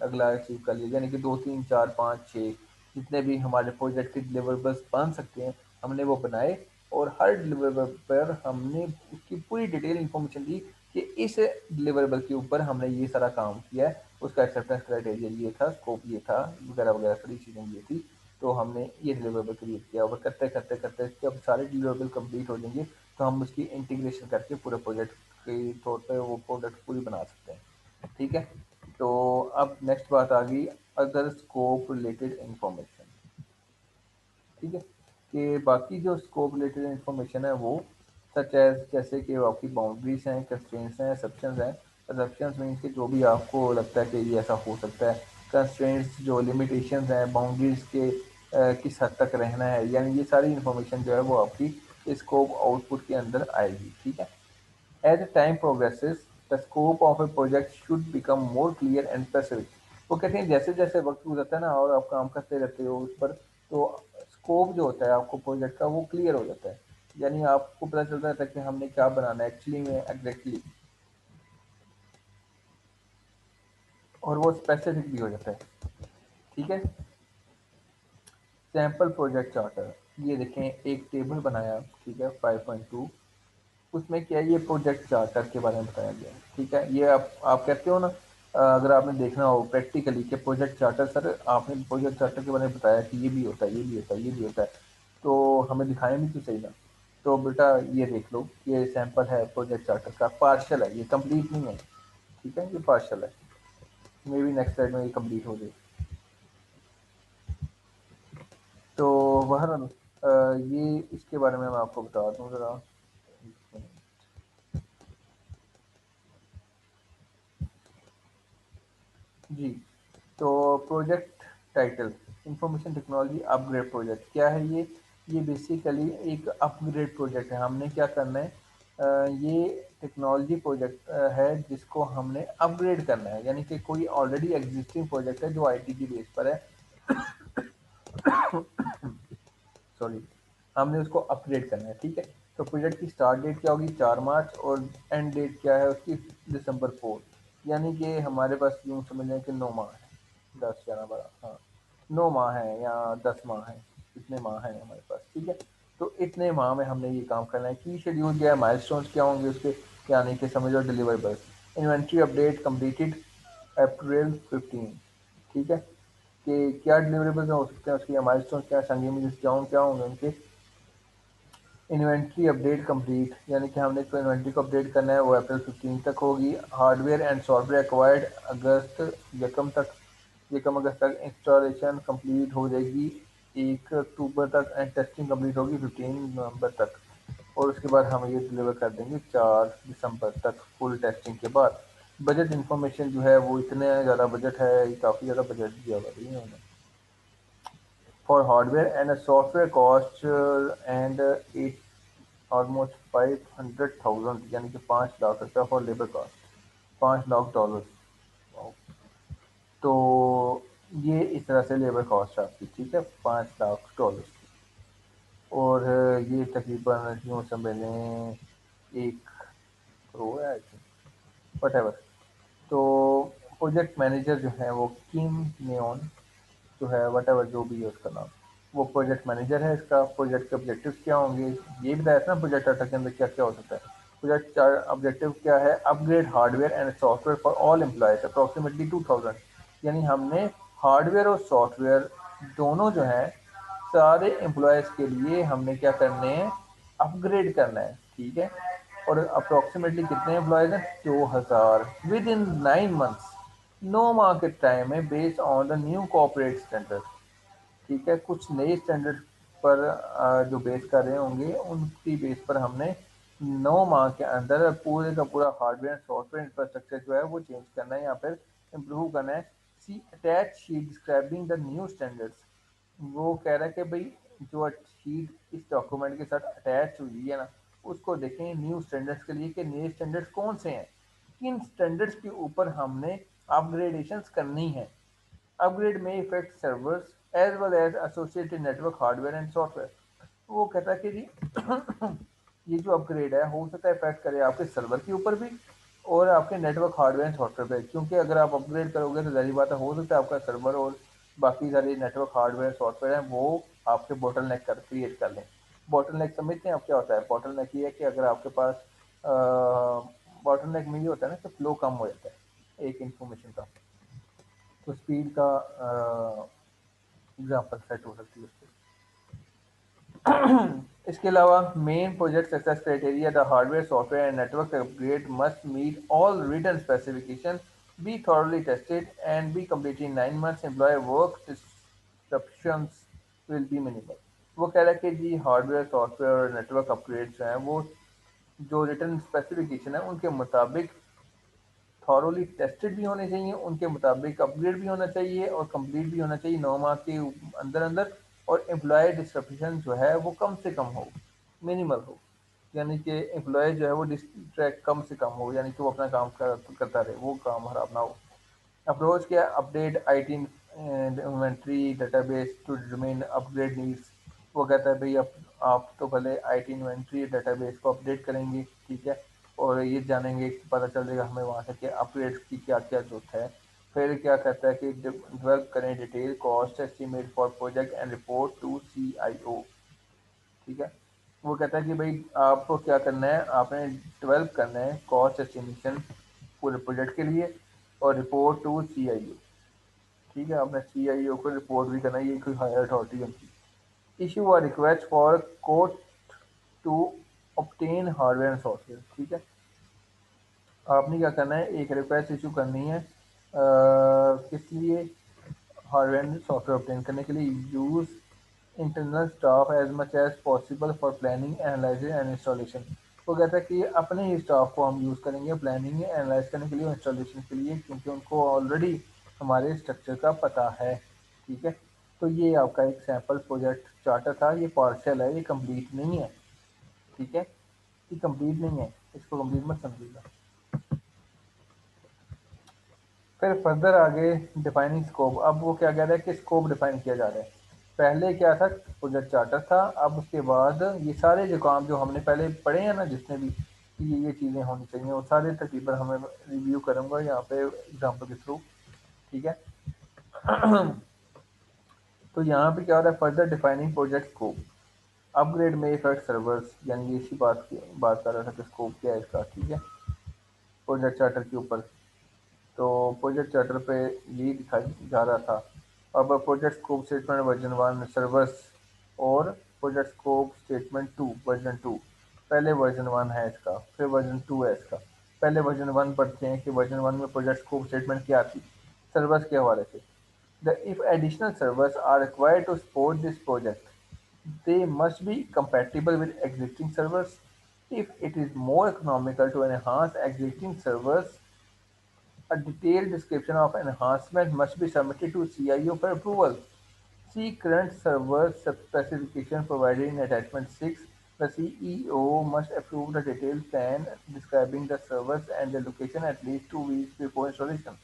अगला अचीव कर लिया, यानी कि 2 3 4 5 6 जितने भी हमारे प्रोजेक्ट के डिलीवरेबल्स बन सकते हैं हमने वो बनाए। और हर डिलीवरेबल पर हमने उसकी पूरी डिटेल इंफॉर्मेशन दी कि इस डिलीवरेबल के ऊपर हमने ये सारा काम किया है, उसका एक्सेप्टेंस क्राइटेरिया ये था, स्कोप ये था, वगैरह वगैरह सारी चीज़ें ये थी। तो हमने ये डिलीवरेबल क्रिएट किया और करते करते करते जब सारे डिलीवरेबल कंप्लीट हो जाएंगे तो हम उसकी इंटीग्रेशन करके पूरे प्रोजेक्ट के तौर पे वो प्रोडक्ट पूरी बना सकते हैं। ठीक है, तो अब नेक्स्ट बात आ गई अदर स्कोप रिलेटेड इंफॉर्मेशन। ठीक है, कि बाकी जो स्कोप रिलेटेड इंफॉर्मेशन है वो सच एज जैसे कि आपकी बाउंड्रीज हैं, कंस्ट्रेंट्स हैं, असम्पशंस हैं। असम्पशंस मीन्स कि जो भी आपको लगता है कि ये ऐसा हो सकता है। कंस्ट्रेंट्स जो लिमिटेशंस हैं, बाउंड्रीज के किस हद तक रहना है, यानी ये सारी इंफॉर्मेशन जो है वो आपकी स्कोप आउटपुट के अंदर आएगी। ठीक है, as time progresses the scope of a project should become more clear and specific. वो कहते हैं जैसे जैसे वक्त गुजरता है ना और आप काम करते रहते हो उस पर, तो स्कोप जो होता है आपको प्रोजेक्ट का वो क्लियर हो जाता है, यानी आपको पता चलता रहता है कि हमने क्या बनाना है एक्चुअली में एग्जैक्टली। और वो स्पेसिफिक भी हो जाता है। ठीक है, सैम्पल प्रोजेक्ट चार्टर, ये देखें एक टेबल बनाया, ठीक है 5.2, उसमें क्या है, ये प्रोजेक्ट चार्टर के बारे में बताया गया है। ठीक है, ये आप कहते हो ना, अगर आपने देखना हो प्रैक्टिकली कि प्रोजेक्ट चार्टर, सर आपने प्रोजेक्ट चार्टर के बारे में बताया कि ये भी होता है, ये भी होता है, ये भी होता है, तो हमें दिखाएं भी तो सही ना। तो बेटा ये देख लो, ये सैंपल है प्रोजेक्ट चार्टर का, पार्शल है, ये कंप्लीट नहीं है। ठीक है, ये पार्शल है, मे बी नेक्स्ट स्लाइड में ये कंप्लीट हो जाए। तो बहरहाल ये इसके बारे में मैं आपको बता दूं ज़रा। जी, तो project title, information technology upgrade project क्या है ये बेसिकली एक अपग्रेड प्रोजेक्ट है। हमने क्या करना है, ये टेक्नोलॉजी प्रोजेक्ट है जिसको हमने अपग्रेड करना है, यानी कि कोई ऑलरेडी एग्जिस्टिंग प्रोजेक्ट है जो आईटी की बेस पर है, सॉरी, हमने उसको अपग्रेड करना है। ठीक है, तो प्रोजेक्ट की स्टार्ट डेट क्या होगी, 4 मार्च, और एंड डेट क्या है उसकी, December 4, यानी कि हमारे पास यूँ समझ लें कि 9 माह है, 10, 11, 12, हाँ 9 माह है या 10 माह है, इतने माह हैं हमारे पास। ठीक है, तो इतने माह में हमने ये काम करना है। की शेड्यूल क्या है, माइलस्टोन्स क्या होंगे उसके, यानी कि समझ लो deliverables, inventory update completed April 15। ठीक है, कि क्या डिलीवरेबल्स हो सकते हैं उसके, माइलस्टोन क्या, संगी मिल्स क्या होंगे उनके। इन्वेंट्री अपडेट कंप्लीट, यानी कि हमने जो इन्वेंट्री को अपडेट करना है वो April 15 तक होगी। हार्डवेयर एंड सॉफ्टवेयर एक्वायर्ड अगस्त यकम तक, यकम अगस्त तक इंस्टॉलेशन कंप्लीट हो जाएगी 1 अक्टूबर तक, एंड टेस्टिंग कंप्लीट होगी 15 नवंबर तक, और उसके बाद हम ये डिलीवर कर देंगे 4 दिसंबर तक फुल टेस्टिंग के बाद। बजट इंफॉर्मेशन जो है वो इतने ज़्यादा बजट है, काफ़ी ज़्यादा बजट दिया हुआ है उन्होंने। For hardware and a software cost and it almost 500,000, यानी कि 5 लाख रुपया फॉर लेबर कॉस्ट, $5 लाख। तो ये इस तरह से लेबर कॉस्ट आपकी, ठीक है, $5 लाख। और ये तकरीबन यूँ समझ लें 1 करोड़ है आई थिंक, वट एवर। तो प्रोजेक्ट मैनेजर जो है वो किम नेओन जो है, वट एवर जो भी है उसका नाम, वो प्रोजेक्ट मैनेजर है इसका। प्रोजेक्ट के ऑब्जेक्टिव्स क्या होंगे, ये बताया था ना प्रोजेक्ट डाटा के अंदर क्या क्या हो सकता है। प्रोजेक्ट ऑब्जेक्टिव क्या है, upgrade hardware and software for all employees approximately 2000, यानी हमने हार्डवेयर और सॉफ्टवेयर दोनों जो है सारे एम्प्लॉयज़ के लिए हमने क्या करने हैं, अपग्रेड करना है। ठीक है, और अप्रॉक्सीमेटली कितने एम्प्लॉयज़ हैं, 2000 विद इन 9 मंथ्स, 9 माह के टाइम में, based on the new corporate standard. ठीक है, कुछ नए स्टैंडर्ड पर जो बेस कर रहे होंगे उनकी बेस पर हमने 9 माह के अंदर पूरे का पूरा हार्डवेयर सॉफ्टवेयर इंफ्रास्ट्रक्चर जो है वो चेंज करना है या फिर इम्प्रूव करना है। See attach sheet describing the new standards, वो कह रहा है कि भाई जो शीट इस डॉक्यूमेंट के साथ अटैच हुई है ना, उसको देखें न्यू स्टैंडर्ड्स के लिए कि नए स्टैंडर्ड्स कौन से हैं, किन स्टैंडर्ड्स के ऊपर हमने अपग्रेडेशंस करनी है। अपग्रेड में effect servers as well as associated network hardware and software. वो कहता है कि जी ये जो अपग्रेड है हो सकता है इफेक्ट करे आपके सर्वर के ऊपर भी और आपके नेटवर्क हार्डवेयर एंड सॉफ्टवेयर पे, क्योंकि अगर आप अपग्रेड करोगे तो जाहिर बात है हो सकता है आपका सर्वर और बाकी सारे नेटवर्क हार्डवेयर सॉफ्टवेयर हैं वो आपके बॉटल नेक कर क्रिएट कर लें। बॉटल नेक समझते हैं आप क्या होता है, बॉटल नेक ये है कि अगर आपके पास बॉटल नेक में ये होता है ना कि फ्लो कम हो जाता है एक इंफॉर्मेशन का, तो स्पीड का एग्जाम्पल सेट हो सकती है उससे। इसके अलावा main project success criteria, the hardware software and network upgrade must meet all written specification, be thoroughly tested and be completed in 9 months, employ work disruptions will be minimal. वो कह रहा है कि जी हार्डवेयर सॉफ्टवेयर और network upgrade जो हैं वो जो रिटर्न स्पेसिफिकेशन है उनके मुताबिक थॉरोली टेस्टेड भी होने चाहिए, उनके मुताबिक अपग्रेड भी होना चाहिए और कंप्लीट भी होना चाहिए 9 माह के अंदर अंदर, और एम्प्लॉय डिस्ट्रप्शन जो है वो कम से कम हो, मिनिमल हो, यानी कि एम्प्लॉय जो है वो डिस्ट्रैक्ट कम से कम हो, यानी कि वो अपना काम करता रहे, वो काम खराब ना हो। अप्रोच क्या, update IT inventory database to remain upgrade needs. वो कहता है भाई अब आप तो पहले आईटी इन्वेंट्री डेटाबेस को अपडेट करेंगे, ठीक है, और ये जानेंगे, पता चल जाएगा हमें वहाँ से कि अपग्रेड की क्या क्या जरूरत है। फिर क्या कहता है कि डेवलप करें detail cost estimate for project and report to CIO। ठीक है, वो कहता है कि भाई आपको क्या करना है, आपने डेवलप करना है कॉस्ट एस्टिमेशन पूरे प्रोजेक्ट के लिए और रिपोर्ट टू CIO। ठीक है, आपने CIO को रिपोर्ट भी करना है, ये कोई हायर अथॉरिटी होती है। Issue a request for quote to obtain hardware and software. ठीक है, आपने क्या करना है, एक रिक्वेस्ट इशू करनी है किस लिए, हार्डवेयर एंड सॉफ्टवेयर ऑब्टेन करने के लिए। Use internal staff as much as possible for planning analysis and installation. वो कहता है कि अपने ही स्टाफ को हम यूज़ करेंगे प्लानिंग एनालाइज करने के लिए और इंस्टॉलेशन के लिए, क्योंकि उनको ऑलरेडी हमारे स्ट्रक्चर का पता है। ठीक है, तो ये आपका एक सैम्पल प्रोजेक्ट चार्टर था, ये पार्शियल है, ये कंप्लीट नहीं है। ठीक है, ये कंप्लीट नहीं है, इसको कंप्लीट मत समझिएगा। फिर फर्दर आगे डिफाइनिंग स्कोप, अब वो क्या कह रहा है कि स्कोप डिफाइन किया जा रहा है। पहले क्या था, प्रोजेक्ट चार्टर था, अब उसके बाद ये सारे जो काम जो हमने पहले पढ़े हैं ना, जितने भी कि ये चीज़ें होनी चाहिए, वो सारे तकरीबन हमें रिव्यू करूँगा यहाँ पे एग्जाम्पल के थ्रू। ठीक है, तो यहाँ पे क्या हो रहा है, further defining project scope, upgrade में इफेक्ट सर्वर्स, यानी इसी बात कर रहा था कि स्कोप क्या है इसका। ठीक है, प्रोजेक्ट चार्टर के ऊपर, तो प्रोजेक्ट चार्टर पे ये दिखाई जा रहा था। अब project scope statement version 1 servers और प्रोजेक्ट स्कोप स्टेटमेंट 2 वर्जन 2। पहले वर्जन 1 है इसका, फिर वर्जन 2 है इसका। पहले वर्जन 1 पढ़ते हैं कि वर्जन 1 में प्रोजेक्ट स्कोप स्टेटमेंट क्या थी सर्वर्स के हवाले से। The if additional servers are required to support this project, they must be compatible with existing servers. If it is more economical to enhance existing servers, a detailed description of enhancement must be submitted to CIO for approval. See current server specification provided in attachment 6. The CEO must approve the detailed plan describing the servers and the location at least 2 weeks before installation.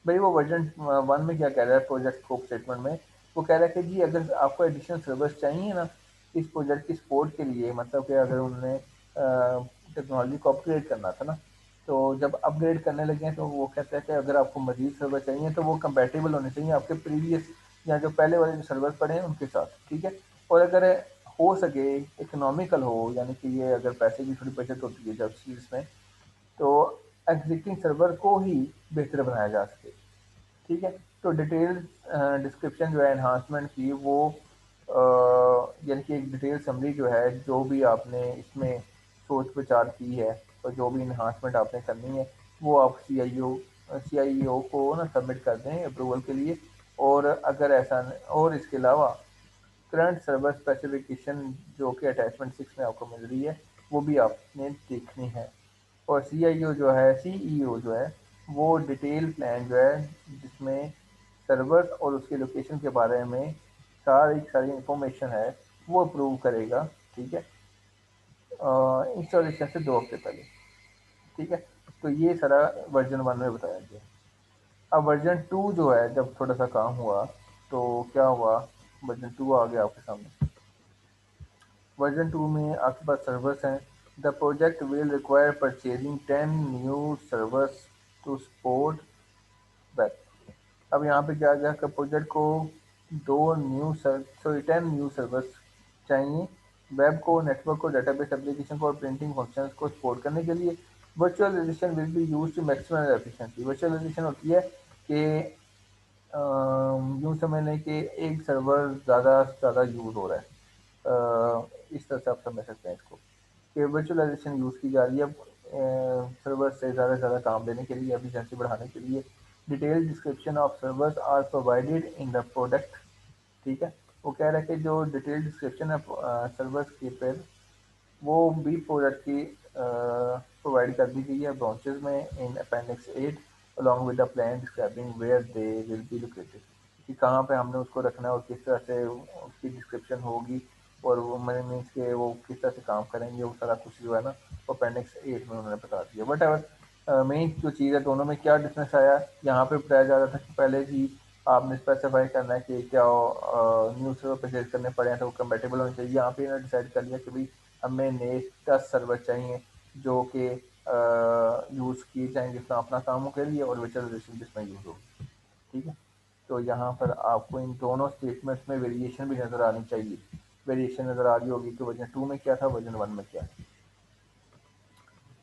भाई वो version 1 में क्या कह रहा है project scope statement में, वो कह रहा है कि जी अगर आपको एडिशनल सर्वर्स चाहिए ना इस प्रोजेक्ट की सपोर्ट के लिए, मतलब कि अगर उन्होंने टेक्नोलॉजी को अपग्रेड करना था ना, तो जब अपग्रेड करने लगे हैं तो वो कहता है कि अगर आपको मजीद सर्वर चाहिए तो वो कंपेटेबल होने चाहिए आपके प्रीवियस या जो पहले वाले जो सर्वर पड़े हैं उनके साथ। ठीक है, और अगर हो सके इकोनॉमिकल हो, यानी कि ये अगर पैसे की थोड़ी बचत होती है जब चीज़ में, तो एग्जिस्टिंग सर्वर को ही बेहतर बनाया जा सके। ठीक है, तो डिटेल डिस्क्रिप्शन जो है एनहांसमेंट की वो यानी कि एक डिटेल समरी जो है जो भी आपने इसमें सोच विचार की है और जो भी इन्हांसमेंट आपने करनी है वो आप CIO को ना सबमिट कर दें अप्रूवल के लिए। और अगर ऐसा और इसके अलावा करंट सर्वर स्पेसिफिकेशन जो कि अटैचमेंट 6 में आपको मिल रही है वो भी आपने देखनी है। और CEO जो है वो डिटेल प्लान जो है जिसमें सर्वर्स और उसके लोकेशन के बारे में सारी सारी इंफॉर्मेशन है वो अप्रूव करेगा। ठीक है, इंस्टॉलेशन से 2 हफ्ते पहले। ठीक है, तो ये सारा वर्जन 1 में बताया गया। अब वर्जन 2 जो है जब थोड़ा सा काम हुआ तो क्या हुआ, वर्जन 2 आ गया आपके सामने। वर्जन 2 में आपके पास सर्वर्स हैं। The project will require purchasing 10 new servers to support web. अब यहाँ पे क्या गया कि प्रोजेक्ट को 10 न्यू सर्वर्स चाहिए वेब को, नेटवर्क को, डेटाबेस एप्लीकेशन को और प्रिंटिंग फंक्शंस को सपोर्ट करने के लिए। Virtualisation will be used to maximise efficiency. Virtualisation होती है कि यूँ समझ लें कि एक सर्वर ज़्यादा से ज़्यादा यूज़ हो रहा है, इस तरह से आप समझ सकते हैं इसको कि वर्चुअलाइजेशन यूज़ की जा रही है सर्वर से ज़्यादा से ज़्यादा काम लेने के लिए, एफिशिएंसी बढ़ाने के लिए। Detail description of servers are provided in the product. ठीक है, वो कह रहा है कि जो डिटेल डिस्क्रिप्शन है सर्वर्स की फिर वो भी प्रोडक्ट की प्रोवाइड कर दी गई है ब्रांचेस में in appendix 8 along with the plan describing where they will be located, कि कहाँ पे हमने उसको रखना है और किस तरह से उसकी डिस्क्रिप्शन होगी और वो मैंने मीन्स के वो किस तरह से काम करेंगे, वो सारा कुछ जो है ना अपेंडिक्स 8 में उन्होंने बता दिया। बट एवर मेन जो चीज़ है दोनों में क्या डिफरेंस आया, यहाँ पे बताया जा रहा था कि पहले ही आपने स्पेसिफाई करना है कि क्या न्यू सर्वर परचेज करने पड़े हैं तो वो कंपेटेबल होने चाहिए। यहाँ पे इन्होंने डिसाइड कर लिया कि भाई हमें नए 10 सर्वर चाहिए जो कि यूज़ किए जाएंगे अपना कामों के लिए और वर्चुअलाइजेशन जिसमें यूज़ होगी। ठीक है। तो यहाँ पर आपको इन दोनों स्टेटमेंट्स में वेरिएशन भी नज़र आनी चाहिए। वेरिएशन नज़र आ रही होगी कि वर्जन 2 में क्या था, वर्जन 1 में क्या है।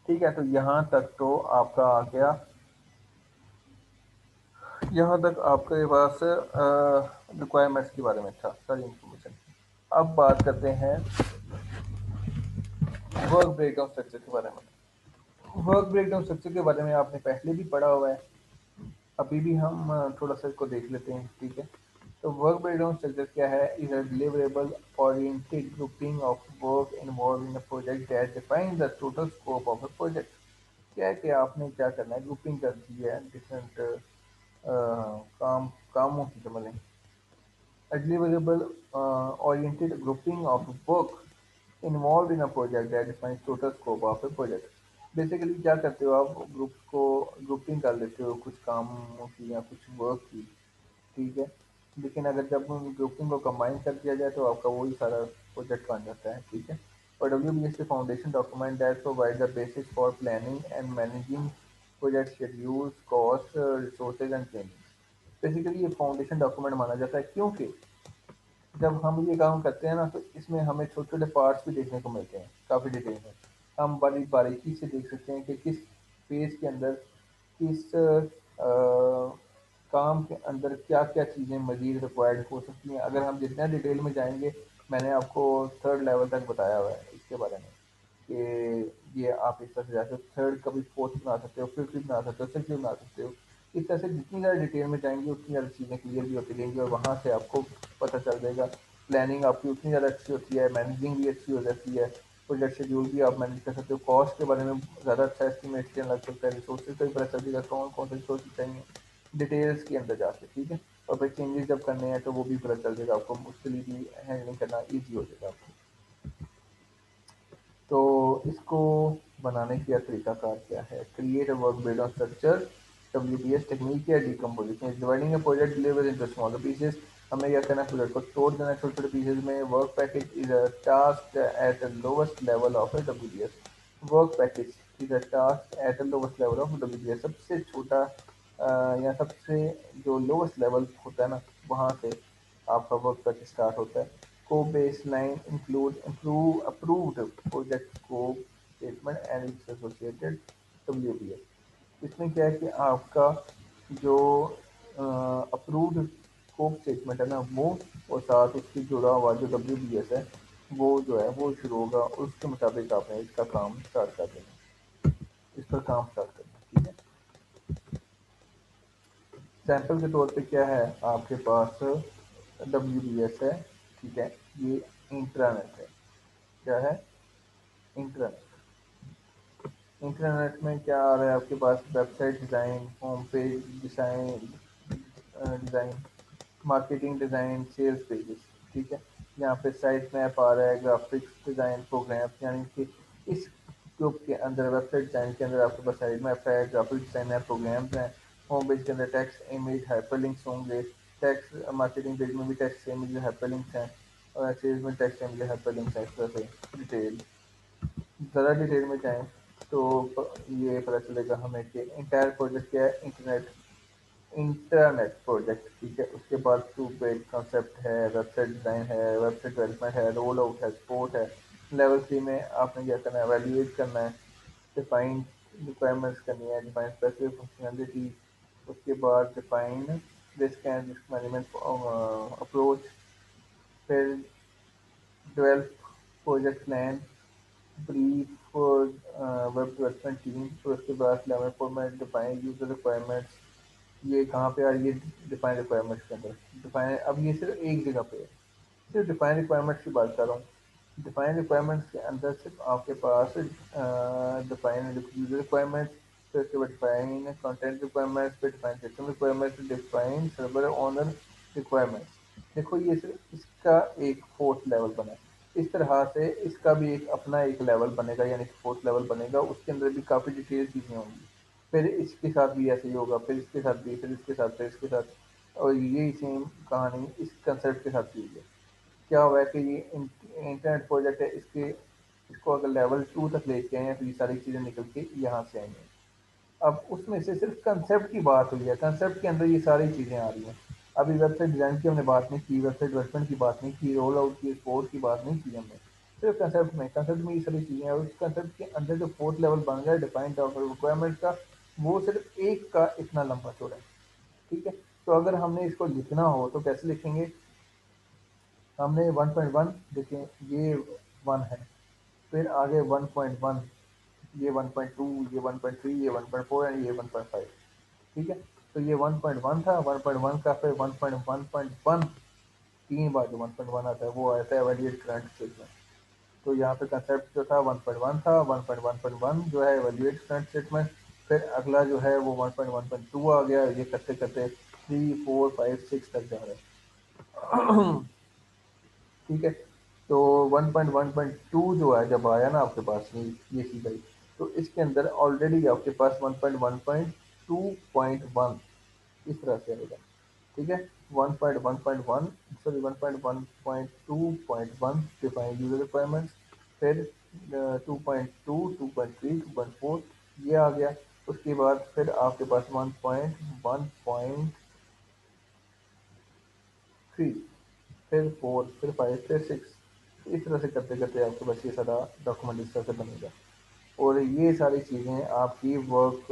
ठीक है, तो यहाँ तक तो आपका आ गया, यहाँ तक आपके पास रिक्वायरमेंट्स के बारे में था सारी इंफॉर्मेशन। अब बात करते हैं वर्क ब्रेकडाउन स्ट्रक्चर के बारे में। वर्क ब्रेकडाउन स्ट्रक्चर के बारे में आपने पहले भी पढ़ा हुआ है, अभी भी हम थोड़ा सा इसको देख लेते हैं। ठीक है, तो वर्क ब्रेकडाउन स्ट्रक्चर क्या है? Is a deliverable oriented grouping of work involve in a project that define the total scope of a project. क्या है कि आपने क्या करना है, ग्रुपिंग कर दी है डिफरेंट कामों की। समझ लें, a deliverable oriented grouping of work involved in a project that defines total scope of a project। Basically क्या करते हो आप, ग्रुप्स को ग्रुपिंग कर लेते हो कुछ कामों की या कुछ वर्क की। ठीक है, लेकिन अगर जब उन ग्रुपिंग को कंबाइन कर दिया जाए तो आपका वही सारा प्रोजेक्ट बन जाता है। ठीक है, और WBS foundation document that provide the basis for planning and managing project schedules cost resources and training. Basically ये फाउंडेशन डॉक्यूमेंट माना जाता है क्योंकि जब हम ये काम करते हैं ना तो इसमें हमें छोटे छोटे पार्ट्स भी देखने को मिलते हैं काफ़ी डिटेल में। हम बड़ी बारीकी से देख सकते हैं कि किस फेज के अंदर किस काम के अंदर क्या क्या चीज़ें मजीद रिक्वायर्ड हो सकती हैं। अगर हम जितना डिटेल में जाएंगे, मैंने आपको थर्ड लेवल तक बताया हुआ है इसके बारे में कि ये आप इस तरह से जाके थर्ड कभी फोर्थ बना सकते हो, फिफ्थ भी बना सकते हो, सिक्स भी बना सकते हो। इस तरह से जितनी ज़्यादा डिटेल में जाएंगे उतनी ज़्यादा चीज़ें क्लियर भी होती रहेंगी और वहाँ से आपको पता चल जाएगा। प्लानिंग आपकी उतनी ज़्यादा अच्छी होती है, मैनेजिंग भी अच्छी हो जाती है, प्रोजेक्ट शेड्यूल भी आप मैनेज कर सकते हो, कॉस्ट के बारे में ज़्यादा अच्छा एस्टिमेशन लग सकता है, रिसोर्सेज का भी पता चल जाएगा कौन कौन से रिसोर्सेज चाहिए डिटेल्स के अंदर जाके। ठीक है, और फिर चेंजेस जब करने हैं तो वो भी पता चल जाएगा आपको, उसके लिए भी हैंडलिंग करना ईजी हो जाएगा आपको। तो इसको बनाने का तरीकाकार क्या है? Create a work based on structure, WBS technique या decomposition is dividing a project deliver into smaller pieces. हमें क्या करना है, प्रोजेक्ट को तोड़ देना है छोटे छोटे पीसेस में। Work package is a task at the lowest level of A WBS। Work package is a task at the lowest level of WBS। सबसे छोटा या सबसे जो लोवेस्ट लेवल होता है ना, वहाँ से आपका वर्क पैकेज स्टार्ट होता है। को baseline include improve approved project scope statement and its associated WBS। इसमें क्या है कि आपका जो अप्रूव्ड स्कोप स्टेटमेंट है ना वो, और साथ उसकी जुड़ा हुआ जो WBS है वो जो है वो शुरू होगा, उसके मुताबिक आपने इसका काम स्टार्ट कर देना, इस पर काम स्टार्ट करना। ठीक है, सैंपल के तौर पे क्या है आपके पास, WBS है। ठीक है, ये इंट्रानेट है। क्या है? इंट्रानेट। इंटरनेट में क्या आ रहा है आपके पास? Website design, home page design, design marketing design, sales pages. ठीक है, यहाँ पे साइट मैप आ रहा है, ग्राफिक्स डिज़ाइन प्रोग्राम, यानी कि इस ग्रुप के अंदर वेबसाइट डिज़ाइन के अंदर आपके पास साइट मैप है, ग्राफिक डिज़ाइन है, प्रोग्राम्स हैं। होम पेज के अंदर टेक्स्ट इमेज हाइपरलिंक्स होंगे। टेक्स्ट मार्केटिंग पेज में भी टेक्स्ट इमेज हाइपरलिंक्स हैं, और सेल्स में टेक्स्ट इमेज हाइपरलिंक्स हैं। इस तरह से डिटेल, ज़्यादा डिटेल में जाएँ तो ये पता चलेगा हमें कि इंटायर प्रोजेक्ट क्या है, इंटरनेट प्रोजेक्ट। ठीक है, उसके बाद टू पेज कॉन्सेप्ट है, वेबसाइट डिज़ाइन है, वेबसाइट डेवलपमेंट है, रोल आउट है, सपोर्ट है। लेवल 3 में आपने क्या करना है, एवेल्यूएट करना है, डिफाइन रिक्वायरमेंट्स करनी है, डिफाइन स्पेसिफिक फंक्शनैलिटी। उसके बाद define risk and risk management approach. फिर develop project plan, brief for web development team. फिर उसके बाद level format, define user requirements. ये कहाँ पे आ रही है? डिफाइन रिक्वायरमेंट्स के अंदर। डिफाइन, अब ये सिर्फ एक जगह पे है, सिर्फ डिफाइन रिक्वायरमेंट्स की बात कर रहा हूँ। डिफाइन रिक्वायरमेंट्स के अंदर सिर्फ आपके पास डिफाइन यूजर रिक्वायरमेंट्स, फिर उसके बाद डिफाइन कंटेंट रिक्वायरमेंट्स, फिर define system requirements, define server owner requirements. देखो ये सिर्फ इसका एक फोर्थ लेवल बना है। इस तरह से इसका भी एक अपना एक लेवल बनेगा, यानी फोर्थ लेवल बनेगा, उसके अंदर भी काफ़ी डिटेल चीज़ें होंगी। फिर इसके साथ भी ऐसे ही होगा, फिर इसके साथ भी, फिर इसके साथ, फिर इसके साथ, और यही सेम कहानी इस कंसेप्ट के साथ हुई है। क्या हुआ है कि ये इंटरनेट प्रोजेक्ट है, इसके इसको अगर लेवल 2 तक लेके आए हैं तो ये सारी चीज़ें निकल के यहाँ से आएंगी। अब उसमें से सिर्फ कंसेप्ट की बात हुई है, कंसेप्ट के अंदर ये सारी चीज़ें आ रही हैं। अभी वेबसाइट डिज़ाइन की हमने बात नहीं की, वेबसाइट डेवलपमेंट की बात नहीं की, रोल आउट की, स्पोर्ट की बात नहीं की हमने, सिर्फ कंसेप्ट में ये सारी चीज़ें हैं। उस कंसेप्ट के अंदर जो फोर्थ लेवल बन गया डिफाइंड रिक्वायरमेंट का, वो सिर्फ एक का इतना लंबा चौड़ा है। ठीक है, तो अगर हमने इसको लिखना हो तो कैसे लिखेंगे? हमने 1.1 देखें, ये 1 है, फिर आगे 1.1, ये 1.2, ये 1.3, ये 1.4 एंड ये 1.5। ठीक है, तो ये 1.1 था, 1.1 का फिर 1.1.1, 3 बार जो 1.1 आता है वो आता है एवेल्यूएट करंट स्टेटमेंट। तो यहाँ पे कंसेप्ट जो था 1.1 था, 1.1.1 जो है एवेल्यूएट करंट स्टेटमेंट, फिर अगला जो है वो 1.1.2 आ गया, ये करते करते 3, 4, 5, 6 तक जा रहे हैं। ठीक है, तो 1.1.2 जो है जब आया ना आपके पास ये सीधा ही, तो इसके अंदर ऑलरेडी आपके पास 1.1.2.1 इस तरह से आएगा। ठीक है, 1.1.1 सॉरी 1.1.2.1 डिफाइन यूजर रिक्वायरमेंट्स, फिर 2.2, 2.3, 2.4 ये आ गया। उसके बाद फिर आपके पास 1.1.3, फिर 4, फिर 5, फिर 6, इस तरह से करते करते आपके पास ये सारा डॉक्यूमेंट इस तरह से बनेगा। और ये सारी चीज़ें आपकी वर्क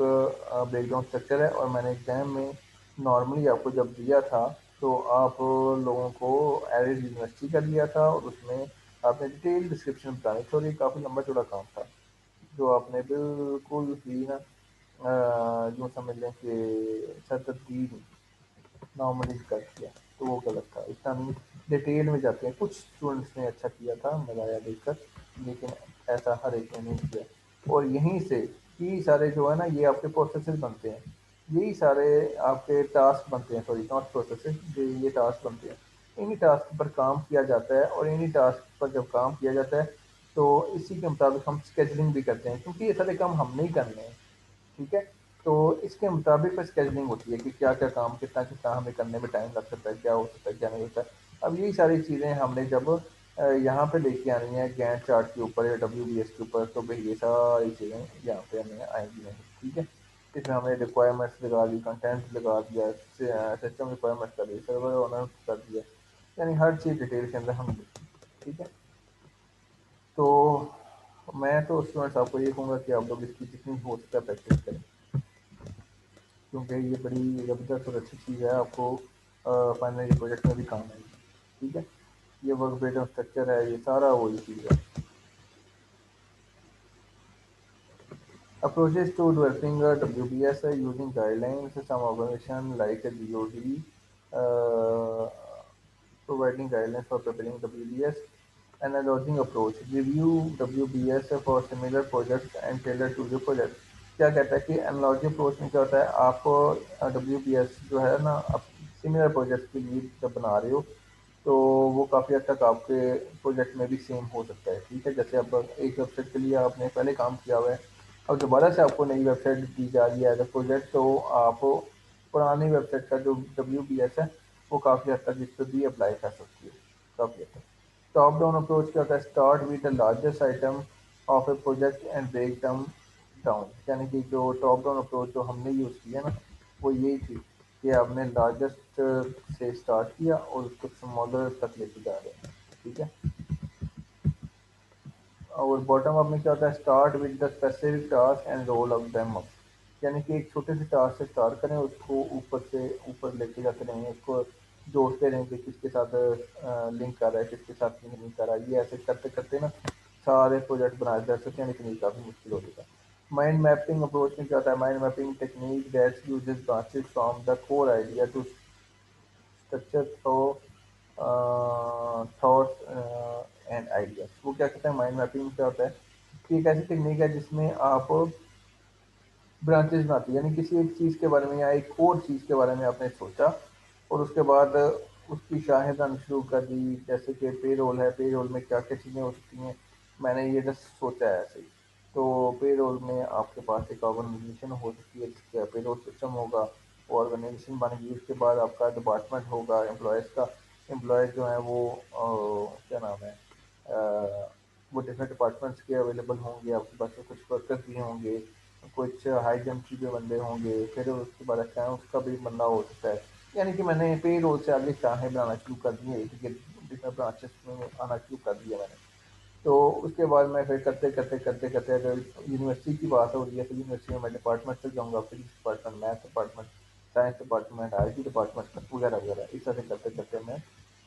ब्रेकडाउन स्ट्रक्चर है। और मैंने एग्जाम में नॉर्मली आपको जब दिया था तो आप लोगों को एरिज यूनिवर्सिटी का दिया था, और उसमें आपने डिटेल डिस्क्रिप्शन बतानी थी, और ये काफ़ी लंबा चौड़ा काम था जो आपने बिल्कुल ही ना यूँ समझ लें कि सतत नॉर्मली कर दिया। तो वो गलत था, इतना नहीं डिटेल में जाते हैं। कुछ स्टूडेंट्स ने अच्छा किया था मज़ा आया देखकर, लेकिन ऐसा हर एक ने नहीं किया। और यहीं से ही सारे जो है ना ये आपके प्रोसेसेस बनते हैं, यही सारे आपके टास्क बनते हैं, सॉरी नॉट प्रोसेसेस, ये टास्क बनते हैं। इन्हीं टास्क पर काम किया जाता है, और इन्हीं टास्क पर जब काम किया जाता है तो इसी के मुताबिक हम स्केजलिंग भी करते हैं, क्योंकि ये सारे काम हमने ही करने हैं। ठीक है, तो इसके मुताबिक फिर स्केजलिंग होती है कि क्या क्या काम कितना कितना हमें करने में टाइम लग सकता है, क्या हो सकता है क्या नहीं होता है। अब यही सारी चीज़ें हमने जब यहाँ पे लेके आनी है गैंट चार्ट के ऊपर या WBS के ऊपर, तो भाई ये सारी चीज़ें यहाँ पे हमें आएंगी नहीं। ठीक है, इसमें हमने रिक्वायरमेंट्स लगा दी, कंटेंट लगा दिया, सिस्टम रिक्वायरमेंट्स कर दी, सर्वर ओनर कर दिया, यानी हर चीज़ डिटेल के अंदर हम लिखी। ठीक है, तो मैं तो स्टूडेंट्स आपको ये कहूँगा कि आप लोग इसकी जितनी हो सकता है प्रैक्टिस करें, क्योंकि ये बड़ी ज़बरदस्त और अच्छी चीज़ है, आपको फाइनल ये प्रोजेक्ट में भी काम आएगी। ठीक है, ये वर्क ब्रेकडाउन स्ट्रक्चर है, ये सारा वही चीज़ है। Approaches to developing WBS using guidelines, some organization like GOD providing guidelines for preparing WBS, analoging approach, review WBS for similar projects and tailor to your project। क्या कहता है कि एनालॉजी अप्रोच में क्या होता है, आप WBS जो है ना आप सिमिलर प्रोजेक्ट के लिए जब बना रहे हो तो वो काफ़ी हद तक आपके प्रोजेक्ट में भी सेम हो सकता है। ठीक है, जैसे अब एक वेबसाइट के लिए आपने पहले काम किया हुआ है, अब दोबारा से आपको नई वेबसाइट दी जा रही है एज अ प्रोजेक्ट, तो आप पुरानी वेबसाइट का जो WBS है वो काफ़ी हद तक इस पर भी अप्लाई कर सकती है, काफ़ी हद तक। टॉप डाउन अप्रोच क्या होता है, start with the largest item of a project and break down down, यानी कि जो टॉप डाउन अप्रोच जो हमने यूज़ किया ना वो यही थी कि आपने लार्जेस्ट से स्टार्ट किया और उसको स्मॉलर तक लेके जा रहे हैं। ठीक है, और बॉटम अप में क्या होता है, start with the specific task and roll of them up, यानी कि एक छोटे से टास्क से स्टार्ट करें, उसको ऊपर से ऊपर लेके जाते रहें, उसको जोड़ते रहें कि किसके साथ लिंक कर रहा है, किसके साथ लिंक नहीं कर रहा है। ये ऐसे करते करते ना सारे प्रोजेक्ट बनाए जा सकते हैं, लेकिन ये काफ़ी मुश्किल हो जाएगा। माइंड मैपिंग अप्रोच में क्या होता है, mind mapping technique that uses branches from the core idea to structure through thoughts and ideas. वो क्या कहते हैं, माइंड मैपिंग क्या होता है कि एक ऐसी टेक्निक है जिसमें आप ब्रांचेस बनाती है, यानी किसी एक चीज़ के बारे में या एक और चीज़ के बारे में आपने सोचा और उसके बाद उसकी शाखें बनानी शुरू कर दी। जैसे कि पे रोल है, पे रोल में क्या क्या चीज़ें हो सकती हैं, मैंने ये जस्ट सोचा है ऐसे ही। तो पे रोल में आपके पास एक ऑर्गेनाइजेशन हो सकती है जिसका पे रोल सिस्टम होगा, वो ऑर्गेनाइजेशन बनेगी, उसके बाद आपका डिपार्टमेंट होगा एम्प्लॉयज़ का। एम्प्लॉयज़ जो हैं वो क्या नाम है, वो डिफरेंट डिपार्टमेंट्स के अवेलेबल होंगे, आपके पास में कुछ वर्कर्स भी होंगे, कुछ हाई जंप के बंदे होंगे, फिर उसके बाद अकाउंट्स का भी बंदा हो सकता है। यानी कि मैंने पे रोल से आगे शाखें बनाना शुरू कर दी है, ठीक है, डिफरेंट ब्रांचेस में आना शुरू कर दिया मैंने। तो उसके बाद मैं फिर करते करते करते करते अगर यूनिवर्सिटी की बात हो रही है तो यूनिवर्सिटी में मैं डिपार्टमेंट तक जाऊँगा, physics department, math department, science department, IT department वगैरह वगैरह, इस तरह से करते करते मैं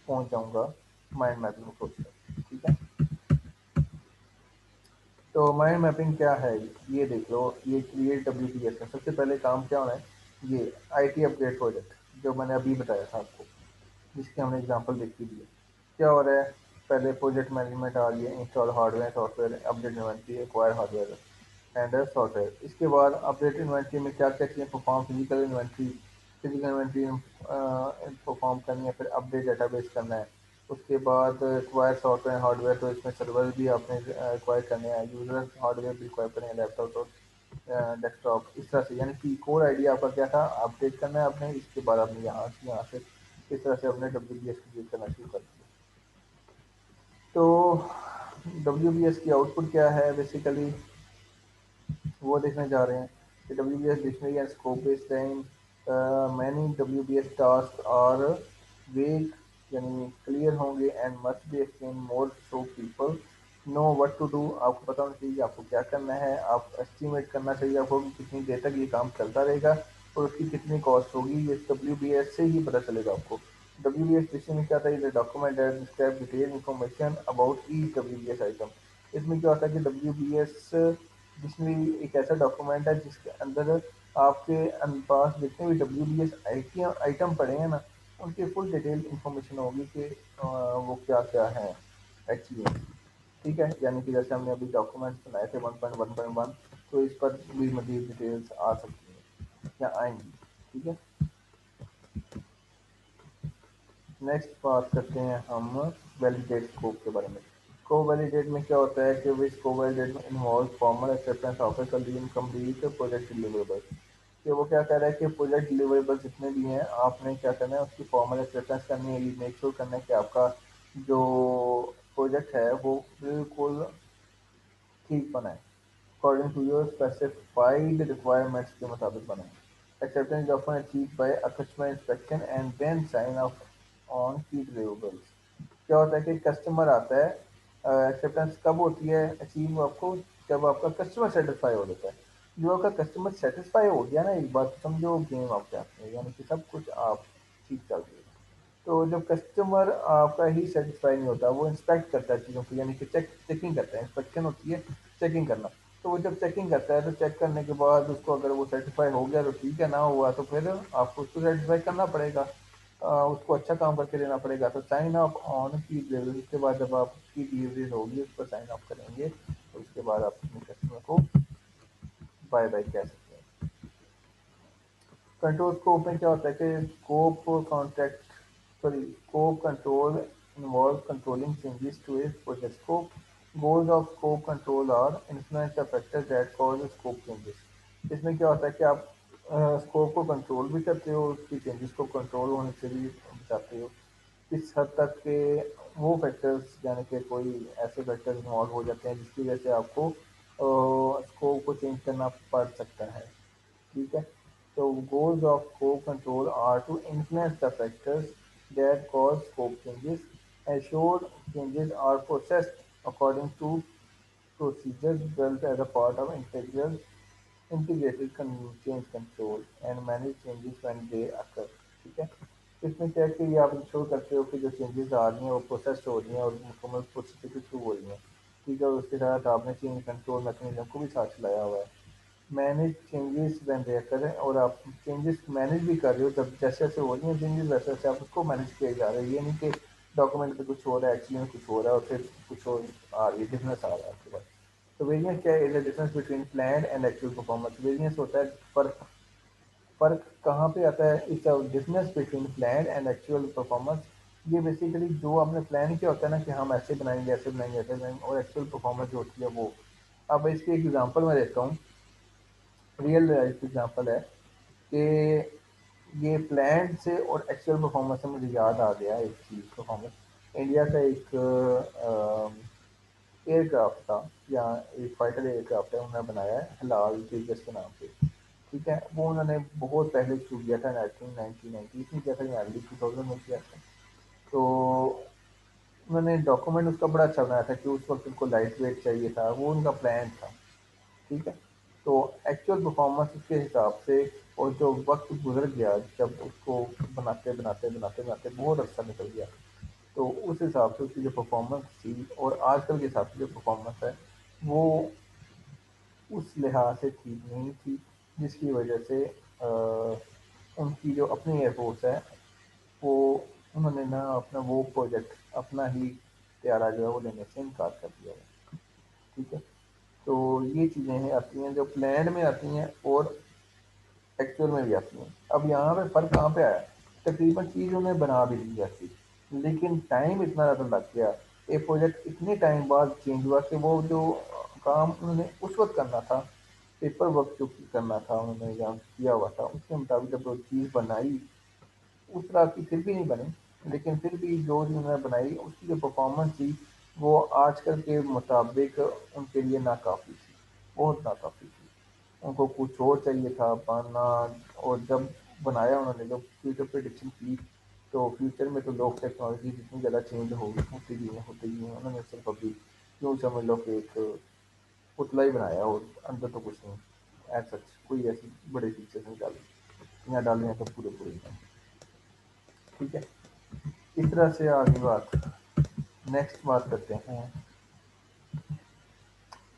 पहुँच जाऊँगा माइंड मैपिंग अप्रोच तक, ठीक है। तो माइंड मैपिंग क्या है, ये देख लो, ये क्रिएट WPS है। सबसे पहले काम क्या होना है, ये IT अपग्रेड प्रोजेक्ट जो मैंने अभी बताया था आपको, जिसकी हमने एग्जांपल देखी दी है। क्या हो रहा है, पहले प्रोजेक्ट मैनेजमेंट आ रही है, install hardware software, update inventory, acquire hardware and software. इसके बाद अपडेट इन्वेंट्री में क्या क्या चीज़ें परफॉर्म, फिजिकल इन्वेंट्री परफॉर्म करनी है, फिर अपडेट डेटाबेस करना है। उसके बाद एक्वायर सॉफ्टवेयर हार्डवेयर, तो इसमें सर्वर भी आपने एक्वायर करने हैं, यूजर हार्डवेयर भी एक्वायर करने हैं, लैपटॉप और डेस्कटॉप, इस तरह से। यानी कि कोर आइडिया आपका क्या था, अपडेट करना है आपने, इसके बाद आपने यहाँ से इस तरह से अपने WBS क्रिएट करना शुरू कर दिया। तो WBS की आउटपुट क्या है बेसिकली, वो देखने जा रहे हैं कि WBS dictionary and scope based time, many WBS task और वेग, यानी क्लियर होंगे and must be explain more so people know what to do. आपको पता होना चाहिए आपको क्या करना है, आप एस्टिमेट करना चाहिए आपको कि कितनी देर तक ये काम चलता रहेगा और उसकी कितनी कॉस्ट होगी, ये WBS से ही पता चलेगा आपको। WBS डिक्शनरी क्या था, ये document that describe detail information about each WBS item. इसमें क्या होता है कि WBS डिक्शनरी एक ऐसा डॉक्यूमेंट है जिसके अंदर आपके पास जितने भी WBS आइटम पड़े हैं ना, उनकी फुल डिटेल इंफॉर्मेशन होगी कि वो क्या क्या है एक्चुअली, ठीक है। यानी कि जैसे हमने अभी डॉक्यूमेंट बनाए थे 1.1.1, तो इस पर भी मजीद डिटेल्स आ सकती हैं या आएंगी, ठीक है। नेक्स्ट बात करते हैं हम वैलिडेट स्कोप के बारे में। को वैलिडेट में क्या होता है कि विच को वैलिडेट में involve formal acceptance of A complete project deliverable. कि वो क्या कह रहा है कि प्रोजेक्ट डिलीवरेबल जितने भी हैं आपने क्या करना है, उसकी फॉर्मल एक्सेप्टेंस करनी है, ये मेक श्योर करना है कि आपका जो प्रोजेक्ट है वो बिल्कुल ठीक बनाए, according to your specified requirements के मुताबिक बनाए। Acceptance is often achieved by a customer inspection and then sign off on key deliverables। क्या होता है कि कस्टमर आता है, एक्सेप्टेंस कब होती है अचीव आपको, जब आपका कस्टमर सेटिस्फाई हो जाता है। जो आपका कस्टमर सेटिस्फाई हो गया ना एक बार, तो समझो गेम आपके हाथ में, यानी कि सब कुछ आप ठीक चल रही है। तो जब कस्टमर आपका ही सेटिस्फाई नहीं होता, वो इंस्पेक्ट करता है चीज़ों को, यानी कि चेकिंग करता है, इंस्पेक्शन होती है चेकिंग करना। तो वो जब चेकिंग करता है तो चेक करने के बाद उसको अगर वो सेटिस्फाई हो गया तो ठीक है, ना हुआ तो फिर आपको उसको सेटिस्फाई करना पड़ेगा, उसको अच्छा काम करके देना पड़ेगा। तो साइन ऑफ ऑन की डिलीवरी, उसके बाद जब आपकी डिलीवरी होगी उस पर साइन ऑफ करेंगे, तो उसके बाद आप अपने कस्टमर को बाय बाय कह सकते हैं। कंट्रोल स्कोप में क्या होता है कि scope contract sorry scope control involves controlling changes to a project scope. Goals of scope control are influence the factors that cause scope changes। इसमें क्या होता है कि आप स्कोप को कंट्रोल भी करते हो, उसकी चेंजेस को कंट्रोल होने से भी बचाते हो। किस हद तक के वो फैक्टर्स, यानी कि कोई ऐसे फैक्टर्स इन्वॉल्व हो जाते हैं जिसकी वजह से आपको स्कोप को चेंज करना पड़ सकता है, ठीक है। So goals of scope control are to influence the factors that cause scope changes. Assured changes are processed according to procedures built as a part of integrated change control and manage changes when they occur। ठीक है। इसमें क्या है कि ये आप ensure करते हो कि जो चेंजेस आ रही हैं वो प्रोसेस हो रही हैं और मुकम्मल प्रोसेस के थ्रू हो रही हैं, ठीक है। और उसके साथ आपने चेंज कंट्रोल मैकेनिज्म को भी साथ चलाया हुआ है। मैनेज चेंजेस व्हेन दे करें, और आप चेंजेस मैनेज भी कर रहे हो, जब जैसे जैसे हो रही हैं चेंजेस वैसे वैसे आप उसको मैनेज किए जा रहे हो। ये नहीं कि डॉक्यूमेंट पे कुछ हो रहा है, एक्चुअली में कुछ हो रहा है और फिर कुछ और आ रही है, डिफरेंस आ रहा है आपके पास। तो वेरियंस क्या है, is the difference between plan and actual performance. Variance होता है फर्क, फर्क कहाँ पे आता है, it's a difference between plan and actual performance. ये बेसिकली जो आपने प्लान किया होता है ना कि हम ऐसे बनाएंगे ऐसे बनाएंगे ऐसे बनाएंगे, और एक्चुअल परफॉर्मेंस जो होती है वो। अब इसकी एक एग्जांपल मैं देता हूँ, रियल लाइफ एग्जांपल है कि ये प्लान से और एक्चुअल परफॉर्मेंस से मुझे याद आ गया एक चीज़। परफॉर्मेंस इंडिया का एक एयरक्राफ्ट था, या एक फाइटर एयरक्राफ्ट है, उन्होंने बनाया है हिलाल तेजस के नाम से। ठीक है, वो उन्होंने बहुत पहले शुरू किया था, आई थिंक 1990 में किया था या अर्ली 2000 में किया था। तो उन्होंने डॉक्यूमेंट उसका बड़ा अच्छा बनाया था कि उस वक्त उनको लाइट वेट चाहिए था, वो उनका प्लान था। ठीक है, तो एक्चुअल परफॉर्मेंस उसके हिसाब से, और जो वक्त गुजर गया जब उसको बनाते बनाते बनाते बनाते बहुत अच्छा निकल गया, तो उस हिसाब से उसकी जो परफॉर्मेंस थी और आजकल के हिसाब से जो परफॉर्मेंस है, वो उस लिहाज से ठीक नहीं थी, जिसकी वजह से उनकी जो अपनी एयरफोर्स है, वो उन्होंने ना अपना वो प्रोजेक्ट अपना ही तैयारा जो है वो लेने से इनकार कर दिया है। ठीक है, तो ये चीज़ें हैं आती हैं जो प्लान में आती हैं और एक्चुअल में भी आती हैं। अब यहाँ पे फ़र्क कहाँ पे आया, तकरीबन चीज़ उन्हें बना भी दी जाती, लेकिन टाइम इतना ज़्यादा लग गया, ये प्रोजेक्ट इतने टाइम बाद चेंज हुआ कि वो जो काम उन्होंने उस वक्त करना था, पेपर वर्क जो करना था उन्होंने जहाँ किया हुआ था उसके मुताबिक जब वो चीज़ बनाई, उस तरह की फिर भी नहीं बनी, लेकिन फिर भी जो उन्होंने बनाई उसकी जो परफॉर्मेंस थी, वो आजकल के मुताबिक उनके लिए नाकाफ़ी थी, बहुत नाकाफ़ी थी। उनको कुछ और चाहिए था पाना, और जब बनाया उन्होंने, जब फ्यूचर प्रेडिक्शन की, तो फ्यूचर में तो लोग टेक्नोलॉजी जितनी ज़्यादा चेंज हो होती गई है होती गई है, उन्होंने सिर्फ अभी यूँ समझ लो कि एक पुतला ही बनाया और अंदर तो कुछ नहीं, एज सच कोई ऐसी बड़े फीचर्स नहीं डाले, यहाँ डाले हैं तो पूरे पूरे हैं। ठीक है, इस तरह से आगे बात, नेक्स्ट बात करते हैं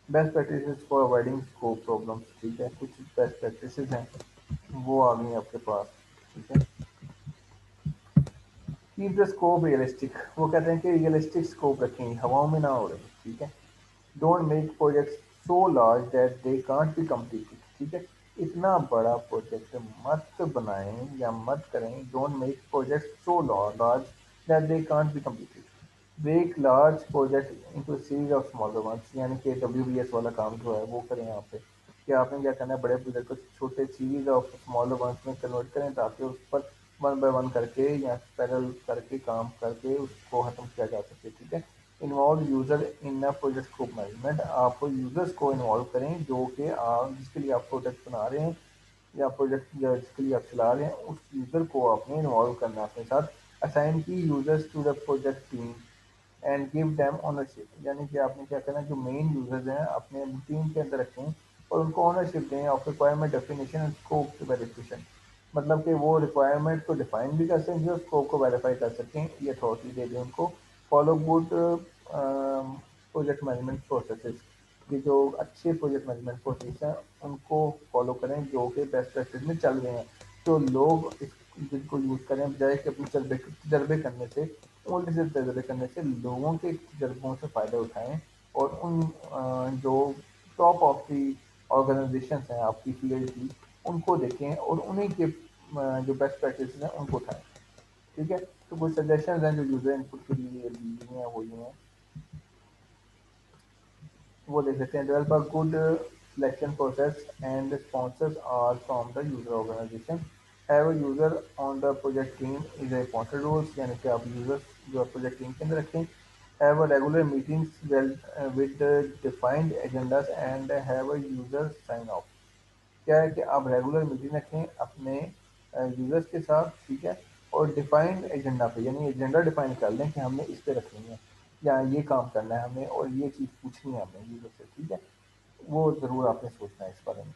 best practices for avoiding scope problems. ठीक है, कुछ बेस्ट प्रैक्टिसेस हैं, वो आ गई आपके पास। ठीक है, कीप द स्कोप रियलिस्टिक, वो कहते हैं कि रियलिस्टिक स्कोप रखें, हवाओं में ना उड़े। ठीक है, don't make projects so large that they can't be completed. ठीक है, इतना बड़ा प्रोजेक्ट मत बनाएं या मत करें, don't make project so large that they can't be completed. Break large project into series of smaller ones, यानी कि WBS वाला काम जो है वो करें यहाँ पे, कि आपने क्या करना है, बड़े प्रोजेक्ट को छोटे सीरीज ऑफ स्मॉलर वंस में कन्वर्ट करें, ताकि उस पर वन बाय वन करके या पैरेलल करके काम करके उसको खत्म किया जा सके। ठीक है, involve user in a project scope management, आप यूज़र्स को इन्वॉल्व करें जो कि आप जिसके लिए आप प्रोजेक्ट बना रहे हैं या प्रोजेक्ट या जिसके लिए आप चला रहे हैं, उस यूज़र को आपने इन्वॉल्व करना है अपने साथ। असाइन की users to the project team and give them ownership, यानी कि आपने क्या करना है, जो मेन यूज़र्स हैं अपने टीम के अंदर रखें और उनको ओनरशिप दें of requirement definition and scope verification, मतलब कि वो रिक्वायरमेंट को डिफाइन भी कर सकें और स्कोप को वेरीफाई कर सकें, ये अथॉरिटी दे दें उनको। Follow good project management processes, ये जो अच्छे प्रोजेक्ट मैनेजमेंट प्रोसेस हैं उनको फॉलो करें जो कि बेस्ट प्रैक्टिस में चल रहे हैं, तो लोग इस जिनको यूज़ करें, बजाय कि अपने तजर्बे करने से, उल्टे से तजर्बे करने से लोगों के तजर्बों से फ़ायदा उठाएं और उन जो टॉप ऑफ दी ऑर्गेनाइजेशन हैं आपकी फील्ड की, उनको देखें और उन्हीं के जो बेस्ट प्रैक्टिस हैं उनको उठाएं। ठीक है, तो कुछ सजेशन हैं जो यूज़र इनपुट के लिए दी हैं, वो ये हैं, वो देख सकते हैं। Develop a good selection process and sponsors are from the user organisation, have a user on the project team is a important roles, यानी कि आप यूज़र्स जो प्रोजेक्ट टीम के अंदर रखें। Have a regular meetings with defined agendas and have a user sign off, क्या है कि आप रेगुलर मीटिंग रखें अपने यूज़र्स के साथ। ठीक है, और डिफाइंड एजेंडा पे, यानी एजेंडा डिफाइन कर लें कि हमने इस पे रखनी है या ये काम करना है हमें और ये चीज़ पूछनी है हमें यूज़र से। ठीक है, वो ज़रूर आपने सोचना है इस बारे में।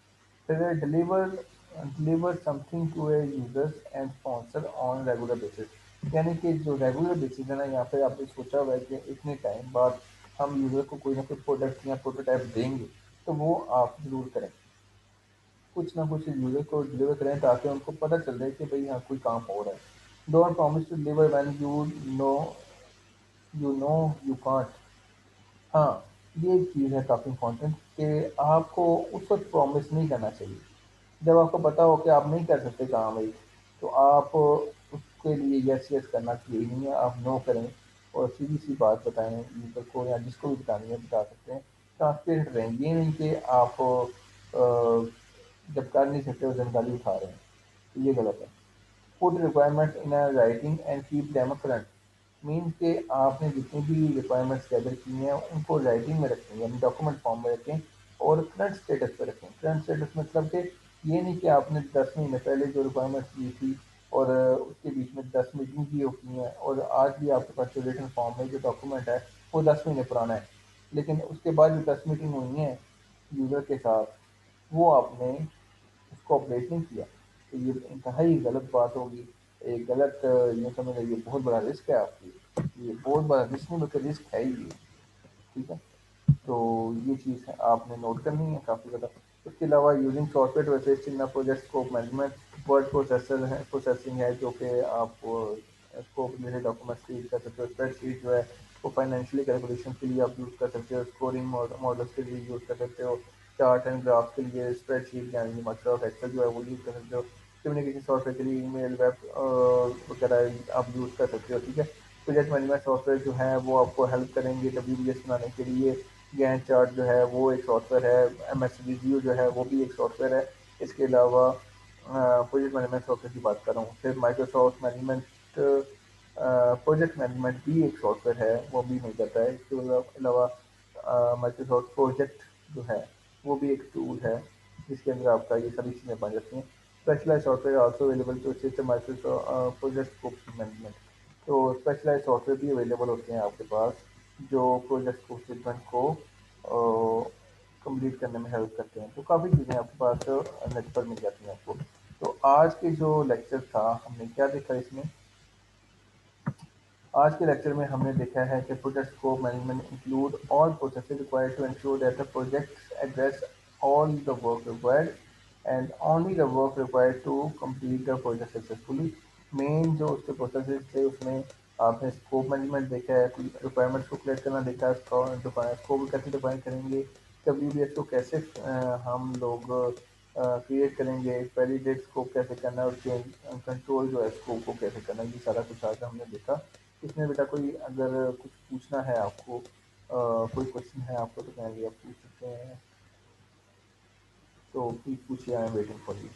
फिर deliver something to a users and sponsor on regular basis, यानी कि जो रेगुलर बेसिस है ना, यहाँ पे आपने सोचा हुआ है कि इतने टाइम बाद हम यूज़र को कोई ना कोई प्रोडक्ट या प्रोटोटाइप देंगे, तो वो आप ज़रूर करें, कुछ ना कुछ यूज़र को डिलीवर करें ताकि उनको पता चल जाए कि भाई हाँ कोई काम हो रहा है। Don't promise to deliver when know you can't. हाँ, ये एक चीज़ है काफ़ी इम्पोर्टेंट कि आपको उस वक्त प्रॉमिस नहीं करना चाहिए जब आपको पता हो कि आप नहीं कर सकते काम एक, तो आप उसके लिए यस यस करना चाहिए नहीं है, आप नो करें और सीधी सी बात बताएं यूज़र को या जिसको भी बतानी है बता सकते हैं। ट्रांसपेरेंट रहें, ये नहीं कि आप जब कर नहीं सकते वो जिम्मेदारी उठा रहे हैं, तो ये गलत है। Put requirement in writing and keep them current, means कि आपने जितनी भी रिक्वायरमेंट्स गैदर की हैं उनको राइटिंग में रखें, यानी डॉक्यूमेंट फॉर्म में रखें और करंट स्टेटस पे रखें। करंट स्टेटस मतलब कि ये नहीं कि आपने 10 महीने पहले जो रिक्वायरमेंट्स दी थी और उसके बीच में 10 मीटिंग भी होती हैं और आज भी आपके पास जो रिटन फॉर्म में जो डॉक्यूमेंट है वो 10 महीने पुराना है, लेकिन उसके बाद जो 10 मीटिंग हुई हैं यूज़र के साथ वो आपने उसको अपडेट नहीं किया, तो ये इंतहाई गलत बात होगी। एक गलत यूँ समझ लीजिए बहुत बड़ा रिस्क है आपकी, ये बहुत बड़ा रिस्क नहीं बल्कि रिस्क है ही ये, ठीक है। तो ये चीज़ है आपने नोट करनी है काफ़ी ज़्यादा। उसके अलावा using software to assist in the project scope management, word processor है, प्रोसेसिंग है जो कि आप स्कोप में डॉक्यूमेंट्स रीड कर सकते हो। स्प्रेडशीट जो है वो फाइनेंशियली कैलकुलेशन के लिए आप यूज़ कर सकते हो, स्कोरिंग मॉडल्स के लिए यूज़ कर सकते हो, चार्ट एंड ग्राफ के लिए स्प्रेडशीट यानी माइक्रोसॉफ्ट एक्सेल जो है वो यूज़ कर सकते हो, कम्युनिकेशन सॉफ्टवेयर के लिए ईमेल वेब वगैरह आप यूज़ कर सकते हो, ठीक है। प्रोजेक्ट मैनेजमेंट सॉफ्टवेयर जो है वो आपको हेल्प करेंगे WBS बनाने के लिए। गैंट चार्ट जो है वो एक सॉफ्टवेयर है, MS रिव्यू जो है वो भी एक सॉफ्टवेयर है। इसके अलावा प्रोजेक्ट मैनेजमेंट सॉफ्टवेयर की बात कर रहा हूँ, फिर माइक्रोसॉफ्ट मैनेजमेंट प्रोजेक्ट मैनेजमेंट भी एक सॉफ्टवेयर है, वो भी मिल जाता है। इसके अलावा माइक्रोसॉफ्ट प्रोजेक्ट जो है वो भी एक टूल है जिसके अंदर आपका ये सभी चीज़ें बन जाती हैं। Specialise software also available to assist Microsoft project scope management, तो स्पेशलाइज सॉफ्टवेयर भी अवेलेबल होते हैं आपके पास जो प्रोजेक्ट को स्टेटमेंट को कंप्लीट करने में हेल्प करते हैं। तो काफ़ी चीज़ें आपके पास नेट पर मिल जाती हैं आपको। तो आज के जो लेक्चर था हमने क्या देखा इसमें, आज के लेक्चर में हमने देखा है कि project scope management include all processes required to ensure that the projects address all the work required and only the work required to complete the project successfully. Main जो उसके प्रोसेसेस थे उसमें आपने स्कोप मैनेजमेंट देखा है, requirements को collect करना देखा है, स्कोप कैसे डिफाइन करेंगे, WBS को कैसे हम लोग क्रिएट करेंगे, वैलिडेट स्कोप कैसे करना है, उसके कंट्रोल जो है स्कोप को कैसे करना है, ये सारा कुछ आज हमने देखा। इसमें बेटा कोई अगर कुछ पूछना है आपको, कोई क्वेश्चन है आपको तो कहेंगे आप पूछ सकते हैं, तो प्लीज़ पूछिए, I am waiting for you.